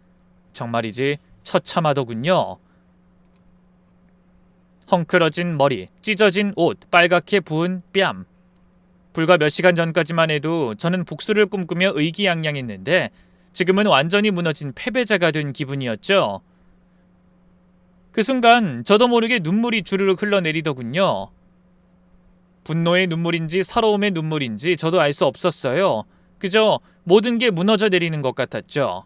정말이지 처참하더군요. 헝클어진 머리, 찢어진 옷, 빨갛게 부은 뺨. 불과 몇 시간 전까지만 해도 저는 복수를 꿈꾸며 의기양양했는데 지금은 완전히 무너진 패배자가 된 기분이었죠. 그 순간 저도 모르게 눈물이 주르륵 흘러내리더군요. 분노의 눈물인지 서러움의 눈물인지 저도 알 수 없었어요. 그저 모든 게 무너져 내리는 것 같았죠.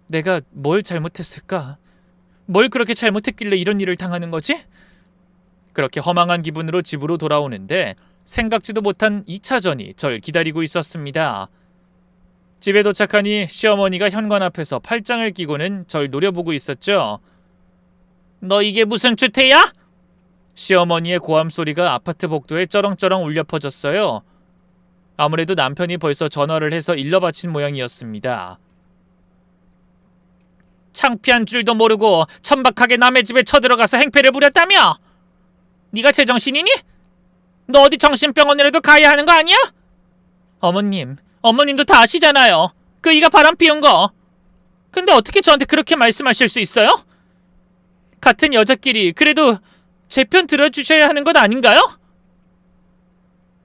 내가 뭘 잘못했을까? 뭘 그렇게 잘못했길래 이런 일을 당하는 거지? 그렇게 허망한 기분으로 집으로 돌아오는데 생각지도 못한 2차전이 절 기다리고 있었습니다. 집에 도착하니 시어머니가 현관 앞에서 팔짱을 끼고는 절 노려보고 있었죠. 너 이게 무슨 주태야? 시어머니의 고함 소리가 아파트 복도에 쩌렁쩌렁 울려 퍼졌어요. 아무래도 남편이 벌써 전화를 해서 일러 바친 모양이었습니다. 창피한 줄도 모르고 천박하게 남의 집에 쳐들어가서 행패를 부렸다며? 네가 제정신이니? 너 어디 정신병원이라도 가야 하는 거 아니야? 어머님도 다 아시잖아요. 그 이가 바람 피운 거. 근데 어떻게 저한테 그렇게 말씀하실 수 있어요? 같은 여자끼리 그래도 제 편 들어주셔야 하는 것 아닌가요?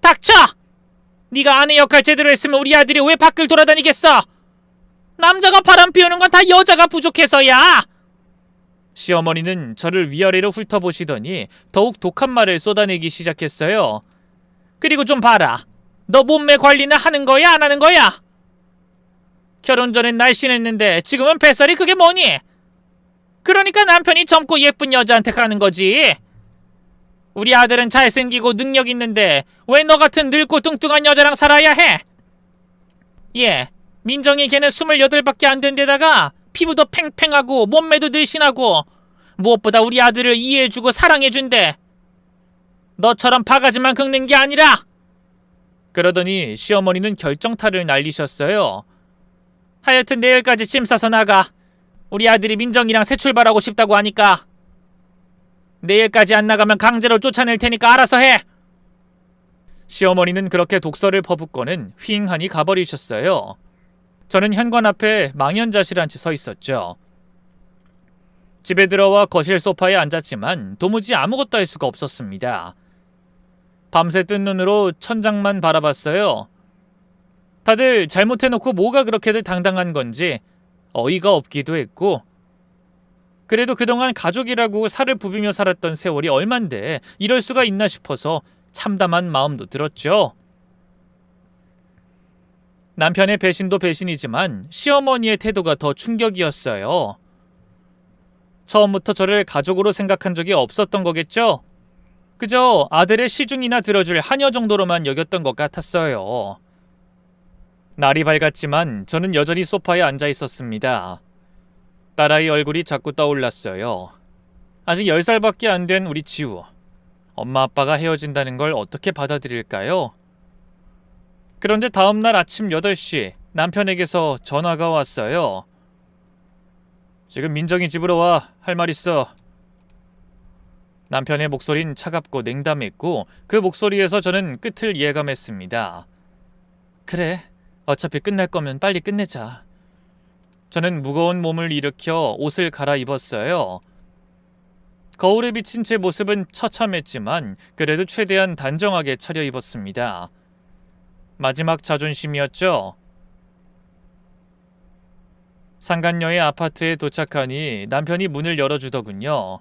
닥쳐! 네가 아내 역할 제대로 했으면 우리 아들이 왜 밖을 돌아다니겠어? 남자가 바람 피우는 건 다 여자가 부족해서야. 시어머니는 저를 위아래로 훑어보시더니 더욱 독한 말을 쏟아내기 시작했어요. 그리고 좀 봐라. 너 몸매 관리는 하는 거야 안 하는 거야? 결혼 전엔 날씬했는데 지금은 뱃살이 그게 뭐니? 그러니까 남편이 젊고 예쁜 여자한테 가는 거지. 우리 아들은 잘생기고 능력 있는데 왜 너 같은 늙고 뚱뚱한 여자랑 살아야 해? 예, 민정이 걔는 28밖에 안 된 데다가 피부도 팽팽하고 몸매도 늘씬하고 무엇보다 우리 아들을 이해해주고 사랑해준대. 너처럼 바가지만 긁는 게 아니라. 그러더니 시어머니는 결정타를 날리셨어요. 하여튼 내일까지 짐 싸서 나가. 우리 아들이 민정이랑 새 출발하고 싶다고 하니까. 내일까지 안 나가면 강제로 쫓아낼 테니까 알아서 해. 시어머니는 그렇게 독서를 퍼붓고는 휘잉하니 가버리셨어요. 저는 현관 앞에 망연자실한 채 서 있었죠. 집에 들어와 거실 소파에 앉았지만 도무지 아무것도 할 수가 없었습니다. 밤새 뜬 눈으로 천장만 바라봤어요. 다들 잘못해놓고 뭐가 그렇게들 당당한 건지 어이가 없기도 했고, 그래도 그동안 가족이라고 살을 부비며 살았던 세월이 얼만데 이럴 수가 있나 싶어서 참담한 마음도 들었죠. 남편의 배신도 배신이지만 시어머니의 태도가 더 충격이었어요. 처음부터 저를 가족으로 생각한 적이 없었던 거겠죠? 그저 아들의 시중이나 들어줄 하녀 정도로만 여겼던 것 같았어요. 날이 밝았지만 저는 여전히 소파에 앉아 있었습니다. 딸아이 얼굴이 자꾸 떠올랐어요. 아직 10살밖에 안 된 우리 지우. 엄마 아빠가 헤어진다는 걸 어떻게 받아들일까요? 그런데 다음날 아침 8시 남편에게서 전화가 왔어요. 지금 민정이 집으로 와. 할 말 있어. 남편의 목소리는 차갑고 냉담했고 그 목소리에서 저는 끝을 예감했습니다. 그래. 어차피 끝날 거면 빨리 끝내자. 저는 무거운 몸을 일으켜 옷을 갈아입었어요. 거울에 비친 제 모습은 처참했지만 그래도 최대한 단정하게 차려입었습니다. 마지막 자존심이었죠. 상간녀의 아파트에 도착하니 남편이 문을 열어주더군요.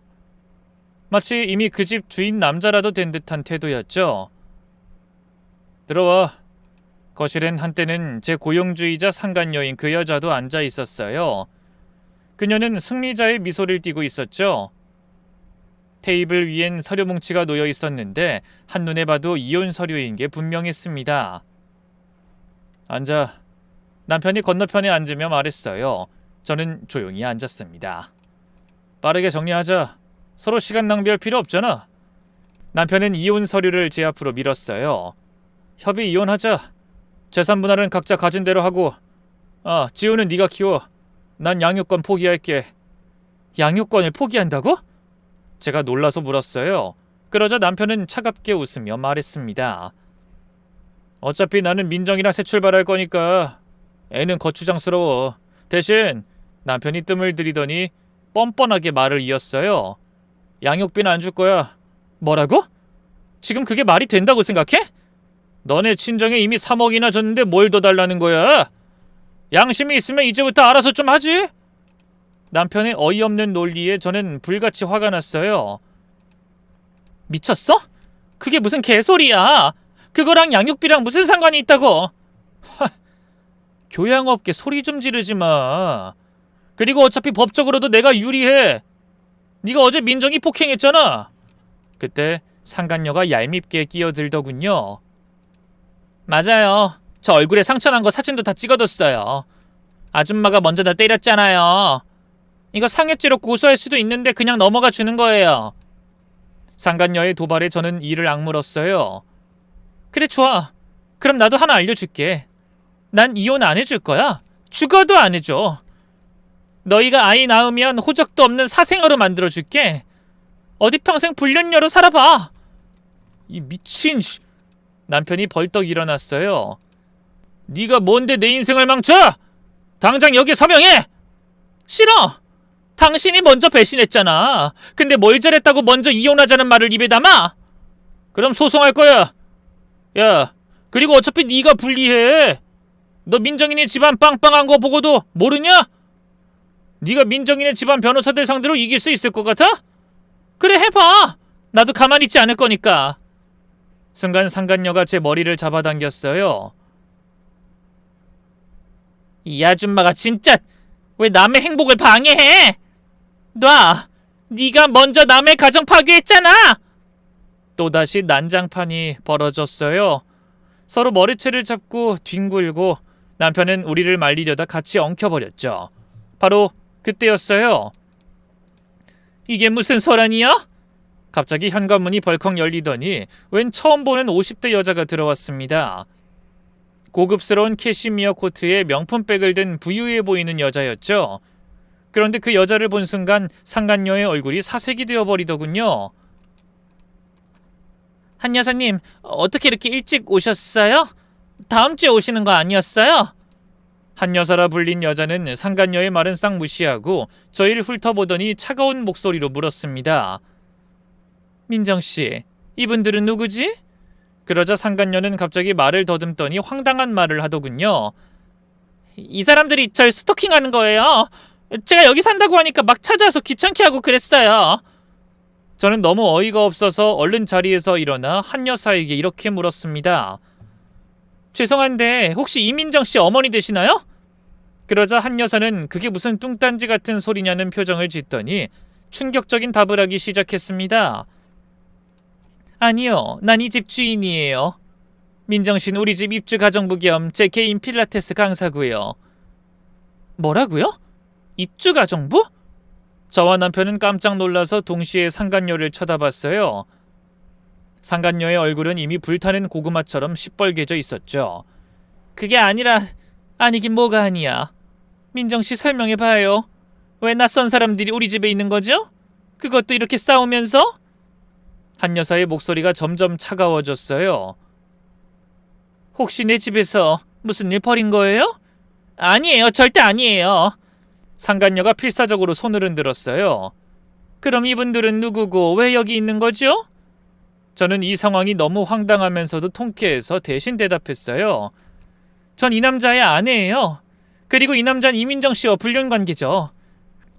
마치 이미 그 집 주인 남자라도 된 듯한 태도였죠. 들어와. 거실엔 한때는 제 고용주이자 상간녀인 그 여자도 앉아 있었어요. 그녀는 승리자의 미소를 띠고 있었죠. 테이블 위엔 서류 뭉치가 놓여 있었는데 한눈에 봐도 이혼 서류인 게 분명했습니다. 앉아. 남편이 건너편에 앉으며 말했어요. 저는 조용히 앉았습니다. 빠르게 정리하자. 서로 시간 낭비할 필요 없잖아. 남편은 이혼 서류를 제 앞으로 밀었어요. 협의 이혼하자. 재산 분할은 각자 가진 대로 하고. 지우는 네가 키워. 난 양육권 포기할게. 양육권을 포기한다고? 제가 놀라서 물었어요. 그러자 남편은 차갑게 웃으며 말했습니다. 어차피 나는 민정이랑 새 출발할 거니까 애는 거추장스러워. 대신 남편이 뜸을 들이더니 뻔뻔하게 말을 이었어요. 양육비는 안 줄 거야. 뭐라고? 지금 그게 말이 된다고 생각해? 너네 친정에 이미 3억이나 줬는데 뭘 더 달라는 거야? 양심이 있으면 이제부터 알아서 좀 하지? 남편의 어이없는 논리에 저는 불같이 화가 났어요. 미쳤어? 그게 무슨 개소리야. 그거랑 양육비랑 무슨 상관이 있다고. 교양없게 소리 좀 지르지 마. 그리고 어차피 법적으로도 내가 유리해. 네가 어제 민정이 폭행했잖아. 그때 상간녀가 얄밉게 끼어들더군요. 맞아요. 저 얼굴에 상처난 거 사진도 다 찍어뒀어요. 아줌마가 먼저 나 때렸잖아요. 이거 상해죄로 고소할 수도 있는데 그냥 넘어가 주는 거예요. 상간녀의 도발에 저는 이를 악물었어요. 그래, 좋아. 그럼 나도 하나 알려줄게. 난 이혼 안 해줄 거야. 죽어도 안 해줘. 너희가 아이 낳으면 호적도 없는 사생아로 만들어줄게. 어디 평생 불륜녀로 살아봐. 이 미친... 남편이 벌떡 일어났어요. 네가 뭔데 내 인생을 망쳐? 당장 여기 서명해! 싫어! 당신이 먼저 배신했잖아. 근데 뭘 잘했다고 먼저 이혼하자는 말을 입에 담아? 그럼 소송할 거야. 야, 그리고 어차피 네가 불리해. 너 민정이네 집안 빵빵한 거 보고도 모르냐? 네가 민정이네 집안 변호사들 상대로 이길 수 있을 것 같아? 그래, 해봐. 나도 가만히 있지 않을 거니까. 순간 상간녀가 제 머리를 잡아당겼어요. 이 아줌마가 진짜 왜 남의 행복을 방해해? 놔! 네가 먼저 남의 가정 파괴했잖아! 또다시 난장판이 벌어졌어요. 서로 머리채를 잡고 뒹굴고 남편은 우리를 말리려다 같이 엉켜버렸죠. 바로 그때였어요. 이게 무슨 소란이야? 갑자기 현관문이 벌컥 열리더니 웬 처음 보는 50대 여자가 들어왔습니다. 고급스러운 캐시미어 코트에 명품백을 든 부유해 보이는 여자였죠. 그런데 그 여자를 본 순간 상간녀의 얼굴이 사색이 되어버리더군요. 한 여사님, 어떻게 이렇게 일찍 오셨어요? 다음 주에 오시는 거 아니었어요? 한 여사라 불린 여자는 상간녀의 말은 싹 무시하고 저희를 훑어보더니 차가운 목소리로 물었습니다. 민정씨, 이분들은 누구지? 그러자 상간녀는 갑자기 말을 더듬더니 황당한 말을 하더군요. 이 사람들이 절 스토킹하는 거예요. 제가 여기 산다고 하니까 막 찾아와서 귀찮게 하고 그랬어요. 저는 너무 어이가 없어서 얼른 자리에서 일어나 한 여사에게 이렇게 물었습니다. 죄송한데 혹시 이민정씨 어머니 되시나요? 그러자 한 여사는 그게 무슨 뚱딴지 같은 소리냐는 표정을 짓더니 충격적인 답을 하기 시작했습니다. 아니요, 난 이 집 주인이에요. 민정씨는 우리 집 입주 가정부 겸 제 개인 필라테스 강사고요. 뭐라고요? 입주 가정부? 저와 남편은 깜짝 놀라서 동시에 상간녀를 쳐다봤어요. 상간녀의 얼굴은 이미 불타는 고구마처럼 시뻘개져 있었죠. 그게 아니라... 아니긴 뭐가 아니야. 민정씨 설명해봐요. 왜 낯선 사람들이 우리 집에 있는 거죠? 그것도 이렇게 싸우면서? 한 여사의 목소리가 점점 차가워졌어요. 혹시 내 집에서 무슨 일 벌인 거예요? 아니에요. 절대 아니에요. 상간녀가 필사적으로 손을 흔들었어요. 그럼 이분들은 누구고 왜 여기 있는 거죠? 저는 이 상황이 너무 황당하면서도 통쾌해서 대신 대답했어요. 전 이 남자의 아내예요. 그리고 이 남자는 이민정 씨와 불륜 관계죠.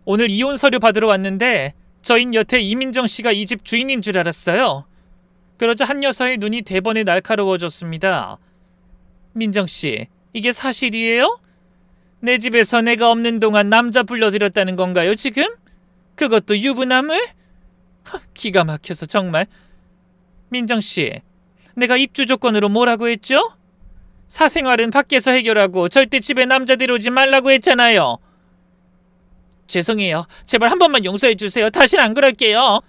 오늘 이혼 서류 받으러 왔는데 저인 여태 이민정 씨가 이 집 주인인 줄 알았어요. 그러자 한 여사의 눈이 대번에 날카로워졌습니다. 민정 씨, 이게 사실이에요? 내 집에서 내가 없는 동안 남자 불러들였다는 건가요, 지금? 그것도 유부남을? 기가 막혀서 정말. 민정 씨, 내가 입주 조건으로 뭐라고 했죠? 사생활은 밖에서 해결하고 절대 집에 남자들 오지 말라고 했잖아요. 죄송해요. 제발 한 번만 용서해 주세요. 다신 안 그럴게요.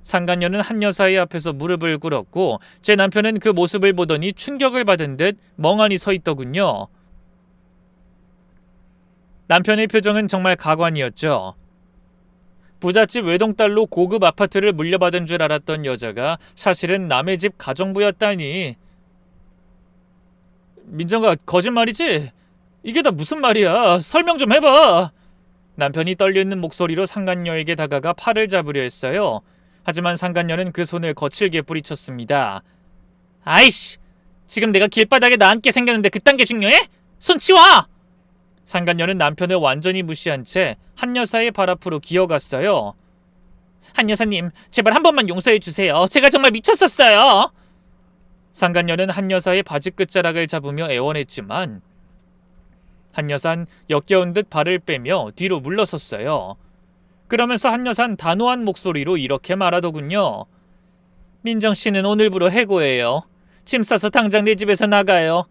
상간녀는 한 여사의 앞에서 무릎을 꿇었고 제 남편은 그 모습을 보더니 충격을 받은 듯 멍하니 서 있더군요. 남편의 표정은 정말 가관이었죠. 부잣집 외동딸로 고급 아파트를 물려받은 줄 알았던 여자가 사실은 남의 집 가정부였다니. 민정아, 거짓말이지? 이게 다 무슨 말이야? 설명 좀 해봐. 남편이 떨려있는 목소리로 상간녀에게 다가가 팔을 잡으려 했어요. 하지만 상간녀는 그 손을 거칠게 뿌리쳤습니다. 아이씨! 지금 내가 길바닥에 나앉게 생겼는데 그딴 게 중요해? 손 치워! 상간녀는 남편을 완전히 무시한 채 한 여사의 발 앞으로 기어갔어요. 한 여사님, 제발 한 번만 용서해 주세요. 제가 정말 미쳤었어요. 상간녀는 한 여사의 바지 끝자락을 잡으며 애원했지만 한 여사는 역겨운 듯 발을 빼며 뒤로 물러섰어요. 그러면서 한 여사는 단호한 목소리로 이렇게 말하더군요. 민정 씨는 오늘부로 해고예요. 짐 싸서 당장 내 집에서 나가요.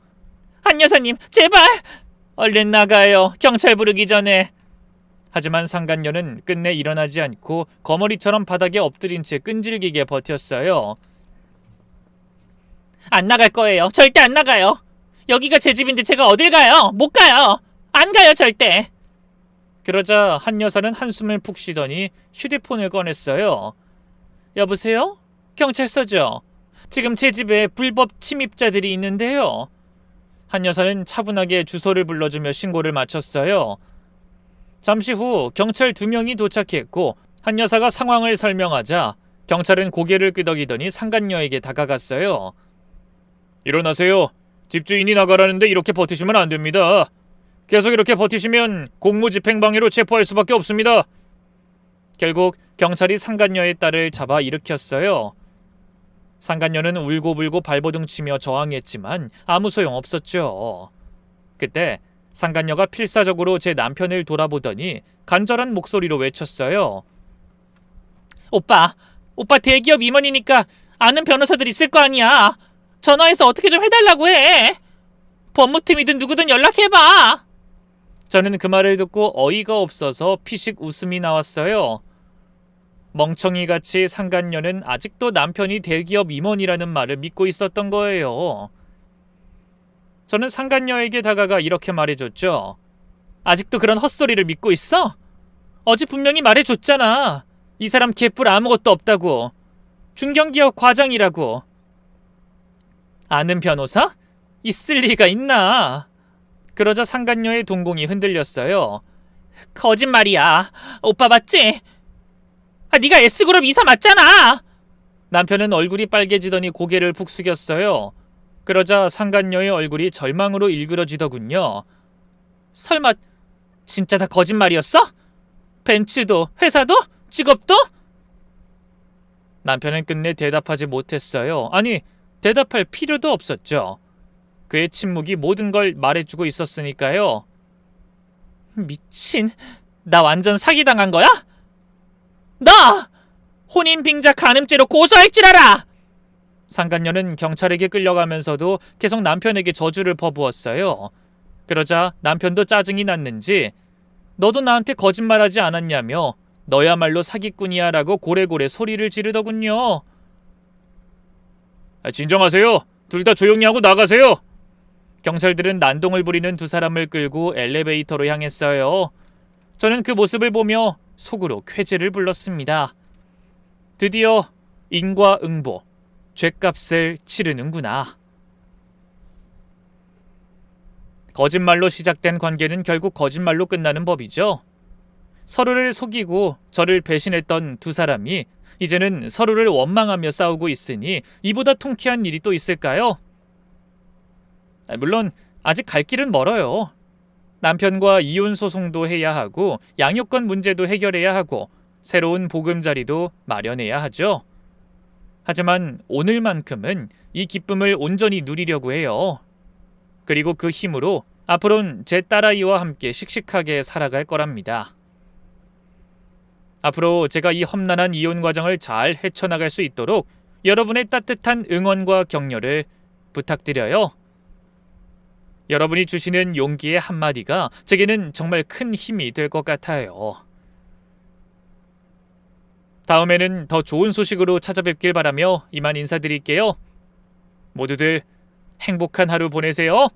한 여사님, 제발! 얼른 나가요. 경찰 부르기 전에. 하지만 상간녀는 끝내 일어나지 않고 거머리처럼 바닥에 엎드린 채 끈질기게 버텼어요. 안 나갈 거예요. 절대 안 나가요. 여기가 제 집인데 제가 어딜 가요? 못 가요. 안 가요, 절대. 그러자 한 여사는 한숨을 푹 쉬더니 휴대폰을 꺼냈어요. 여보세요? 경찰서죠? 지금 제 집에 불법 침입자들이 있는데요. 한 여사는 차분하게 주소를 불러주며 신고를 마쳤어요. 잠시 후 경찰 2명이 도착했고 한 여사가 상황을 설명하자 경찰은 고개를 끄덕이더니 상간녀에게 다가갔어요. 일어나세요. 집주인이 나가라는데 이렇게 버티시면 안 됩니다. 계속 이렇게 버티시면 공무집행방해로 체포할 수밖에 없습니다. 결국 경찰이 상간녀의 딸을 잡아 일으켰어요. 상간녀는 울고불고 발버둥치며 저항했지만 아무 소용없었죠. 그때 상간녀가 필사적으로 제 남편을 돌아보더니 간절한 목소리로 외쳤어요. 오빠 대기업 임원이니까 아는 변호사들 있을 거 아니야. 전화해서 어떻게 좀 해달라고 해. 법무팀이든 누구든 연락해봐. 저는 그 말을 듣고 어이가 없어서 피식 웃음이 나왔어요. 멍청이같이 상간녀는 아직도 남편이 대기업 임원이라는 말을 믿고 있었던 거예요. 저는 상간녀에게 다가가 이렇게 말해줬죠. 아직도 그런 헛소리를 믿고 있어? 어제 분명히 말해줬잖아. 이 사람 개뿔 아무것도 없다고. 중견기업 과장이라고. 아는 변호사? 있을 리가 있나? 그러자 상간녀의 동공이 흔들렸어요. 거짓말이야. 오빠 맞지? 네가 S그룹 이사 맞잖아. 남편은 얼굴이 빨개지더니 고개를 푹 숙였어요. 그러자 상간녀의 얼굴이 절망으로 일그러지더군요. 설마 진짜 다 거짓말이었어? 벤츠도, 회사도, 직업도? 남편은 끝내 대답하지 못했어요. 아니, 대답할 필요도 없었죠. 그의 침묵이 모든 걸 말해주고 있었으니까요. 미친, 나 완전 사기당한 거야? 나! 혼인빙자 간음죄로 고소할 줄 알아! 상간녀는 경찰에게 끌려가면서도 계속 남편에게 저주를 퍼부었어요. 그러자 남편도 짜증이 났는지 너도 나한테 거짓말하지 않았냐며 너야말로 사기꾼이야 라고 고래고래 소리를 지르더군요. 진정하세요. 둘 다 조용히 하고 나가세요. 경찰들은 난동을 부리는 두 사람을 끌고 엘리베이터로 향했어요. 저는 그 모습을 보며 속으로 쾌재를 불렀습니다. 드디어 인과응보, 죗값을 치르는구나. 거짓말로 시작된 관계는 결국 거짓말로 끝나는 법이죠. 서로를 속이고 저를 배신했던 두 사람이 이제는 서로를 원망하며 싸우고 있으니 이보다 통쾌한 일이 또 있을까요? 물론 아직 갈 길은 멀어요. 남편과 이혼 소송도 해야 하고 양육권 문제도 해결해야 하고 새로운 보금자리도 마련해야 하죠. 하지만 오늘만큼은 이 기쁨을 온전히 누리려고 해요. 그리고 그 힘으로 앞으로는 제 딸아이와 함께 씩씩하게 살아갈 거랍니다. 앞으로 제가 이 험난한 이혼 과정을 잘 헤쳐나갈 수 있도록 여러분의 따뜻한 응원과 격려를 부탁드려요. 여러분이 주시는 용기의 한마디가 제게는 정말 큰 힘이 될 것 같아요. 다음에는 더 좋은 소식으로 찾아뵙길 바라며 이만 인사드릴게요. 모두들 행복한 하루 보내세요.